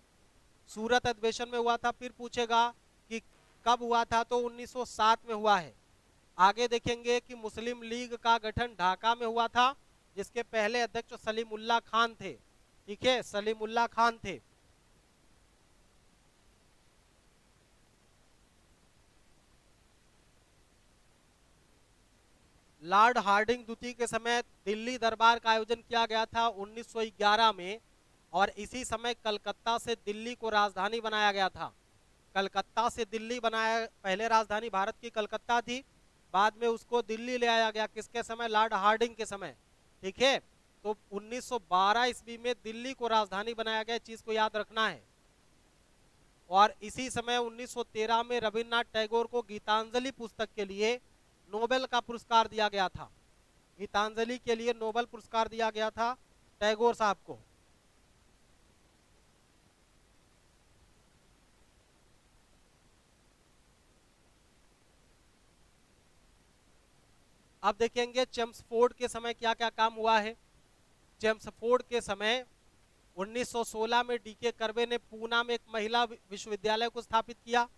सूरत अधिवेशन में हुआ था। फिर पूछेगा कि कब हुआ था, तो 1907 में हुआ है। आगे देखेंगे कि मुस्लिम लीग का गठन ढाका में हुआ था, जिसके पहले अध्यक्ष सलीमुल्लाह खान थे, ठीक है, सलीमुल्लाह खान थे। लॉर्ड हार्डिंग द्वितीय के समय दिल्ली दरबार का आयोजन किया गया था 1911 में, और इसी समय कलकत्ता से दिल्ली को राजधानी बनाया गया था। कलकत्ता से दिल्ली बनाया, पहले राजधानी भारत की कलकत्ता थी, बाद में उसको दिल्ली ले आया गया। किसके समय? लॉर्ड हार्डिंग के समय, ठीक है। तो 1912 ईस्वी में दिल्ली को राजधानी बनाया गया, चीज को याद रखना है। और इसी समय 1913 में रविन्द्रनाथ टैगोर को गीतांजलि पुस्तक के लिए नोबेल का पुरस्कार दिया गया था। गीतांजलि के लिए नोबेल पुरस्कार दिया गया था टैगोर साहब को। अब देखेंगे चेम्सफोर्ड के समय क्या क्या काम हुआ है। चेम्सफोर्ड के समय 1916 में डीके कर्वे ने पूना में एक महिला विश्वविद्यालय को स्थापित किया।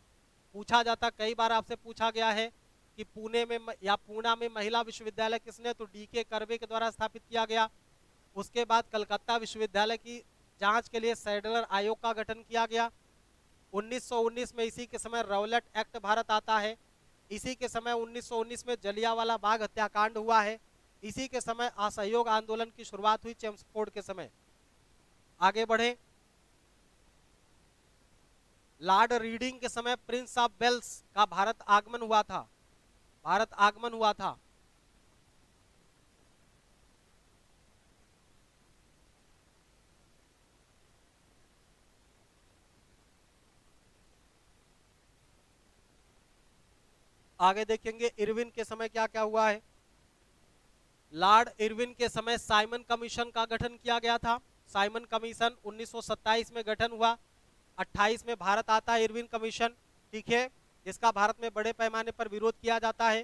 पूछा जाता, कई बार आपसे पूछा गया है कि पुणे में या पूना में महिला विश्वविद्यालय किसने, तो डीके कर्वे के द्वारा स्थापित किया गया। उसके बाद कलकत्ता विश्वविद्यालय की जांच के लिए सैडलर आयोग का गठन किया गया। 1919 में इसी के समय रौलट एक्ट भारत आता है। इसी के समय 1919 में जलियांवाला बाग हत्याकांड हुआ है। इसी के समय असहयोग आंदोलन की शुरुआत हुई चेम्सफोर्ड के समय। आगे बढ़े, लॉर्ड रीडिंग के समय प्रिंस ऑफ वेल्स का भारत आगमन हुआ था। भारत आगमन हुआ था। आगे देखेंगे इरविन के समय क्या क्या हुआ है। लॉर्ड इरविन के समय साइमन कमीशन का गठन किया गया था। साइमन कमीशन 1927 में गठन हुआ। 28 में भारत आता है इरविन कमीशन, ठीक है, जिसका भारत में बड़े पैमाने पर विरोध किया जाता है,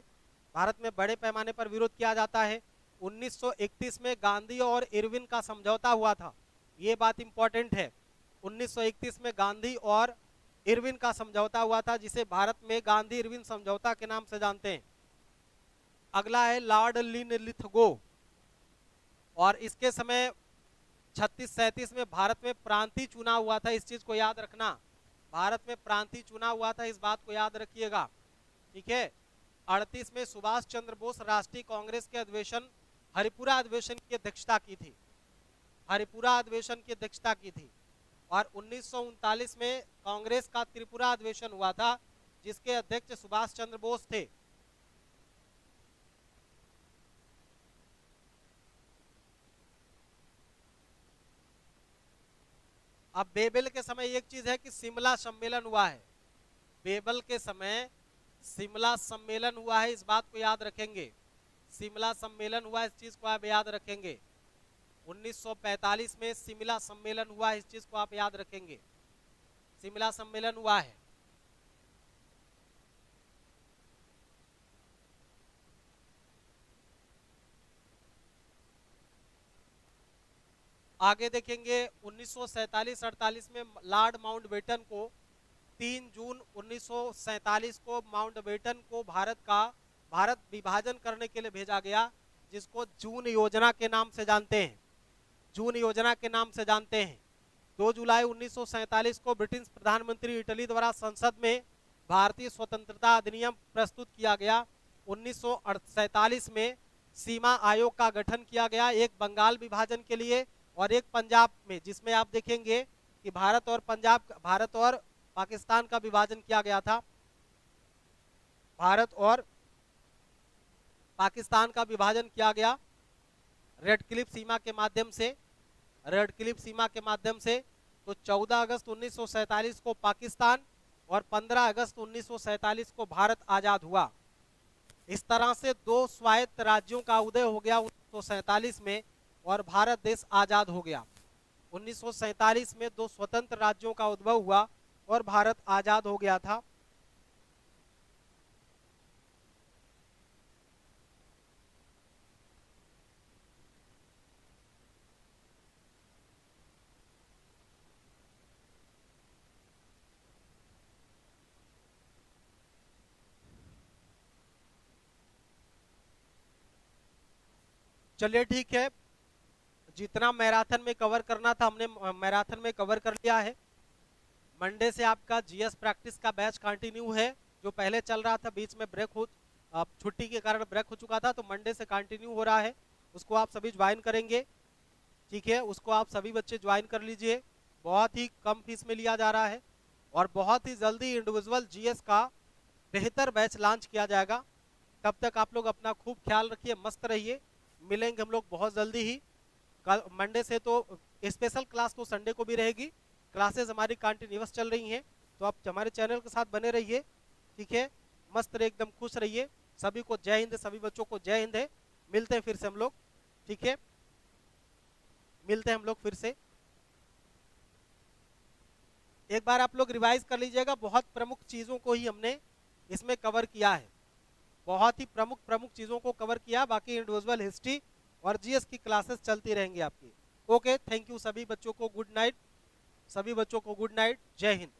भारत में बड़े पैमाने पर विरोध किया जाता है। 1931 में गांधी और इरविन का समझौता हुआ था, ये बात इंपॉर्टेंट है। 1931 में गांधी और इरविन का समझौता हुआ था, जिसे भारत में गांधी इरविन समझौता के नाम से जानते हैं। अगला है लॉर्ड लिनलिथगो, और इसके समय 36-37 में भारत में प्रांतीय चुनाव हुआ था, इस चीज को याद रखना, भारत में प्रांतीय चुनाव हुआ था, इस बात को याद रखिएगा, ठीक है। 38 में सुभाष चंद्र बोस राष्ट्रीय कांग्रेस के अधिवेशन हरिपुरा अधिवेशन की अध्यक्षता की थी, हरिपुरा अधिवेशन की अध्यक्षता की थी। और 1939 में कांग्रेस का त्रिपुरा अधिवेशन हुआ था, जिसके अध्यक्ष सुभाष चंद्र बोस थे। अब बेबेल के समय एक चीज है कि शिमला सम्मेलन हुआ है, बेबल के समय शिमला सम्मेलन हुआ है, इस बात को याद रखेंगे, शिमला सम्मेलन हुआ, इस चीज को आप याद रखेंगे। 1945 में शिमला सम्मेलन हुआ, इस चीज को आप याद रखेंगे, शिमला सम्मेलन हुआ है। आगे देखेंगे 1947-48 में लॉर्ड माउंटबेटन को 3 जून 1947 को माउंटबेटन को भारत विभाजन करने के लिए भेजा गया, जिसको जून योजना के नाम से जानते हैं, जून योजना के नाम से जानते हैं। 2 जुलाई 1947 को ब्रिटिश प्रधानमंत्री इटली द्वारा संसद में भारतीय स्वतंत्रता अधिनियम प्रस्तुत किया गया। 1947 में सीमा आयोग का गठन किया गया, एक बंगाल विभाजन के लिए और एक पंजाब में, जिसमें आप देखेंगे कि भारत और पाकिस्तान का विभाजन किया गया था, भारत और पाकिस्तान का विभाजन किया गया रेड क्लिफ सीमा के माध्यम से, रेड क्लिफ सीमा के माध्यम से। तो 14 अगस्त 1947 को पाकिस्तान और 15 अगस्त 1947 को भारत आजाद हुआ। इस तरह से 2 स्वायत्त राज्यों का उदय हो गया 1947 में, और भारत देश आजाद हो गया। 1947 में 2 स्वतंत्र राज्यों का उद्भव हुआ और भारत आजाद हो गया था। चलिए ठीक है, जितना मैराथन में कवर करना था हमने मैराथन में कवर कर लिया है। मंडे से आपका जीएस प्रैक्टिस का बैच कंटिन्यू है, जो पहले चल रहा था, बीच में छुट्टी के कारण ब्रेक हो चुका था, तो मंडे से कंटिन्यू हो रहा है, उसको आप सभी ज्वाइन करेंगे, ठीक है, उसको आप सभी बच्चे ज्वाइन कर लीजिए। बहुत ही कम फीस में लिया जा रहा है और बहुत ही जल्दी इंडिविजुअल जीएस का बेहतर बैच लॉन्च किया जाएगा। तब तक आप लोग अपना खूब ख्याल रखिए, मस्त रहिए, मिलेंगे हम लोग बहुत जल्दी ही। कल मंडे से तो स्पेशल क्लास तो संडे को भी रहेगी, क्लासेस हमारी कंटिन्यूअस चल रही हैं, तो आप हमारे चैनल के साथ बने रहिए, ठीक है, मस्त रहिए, एकदम खुश रहिए। सभी को जय हिंद, सभी बच्चों को जय हिंद है। मिलते हैं फिर से हम लोग, ठीक है, मिलते हैं हम लोग फिर से। एक बार आप लोग रिवाइज कर लीजिएगा, बहुत प्रमुख चीजों को ही हमने इसमें कवर किया है, बहुत ही प्रमुख चीजों को कवर किया, बाकी इंडिविजुअल हिस्ट्री और जीएस की क्लासेस चलती रहेंगी आपकी। ओके, थैंक यू सभी बच्चों को, गुड नाइट, सभी बच्चों को गुड नाइट, जय हिंद।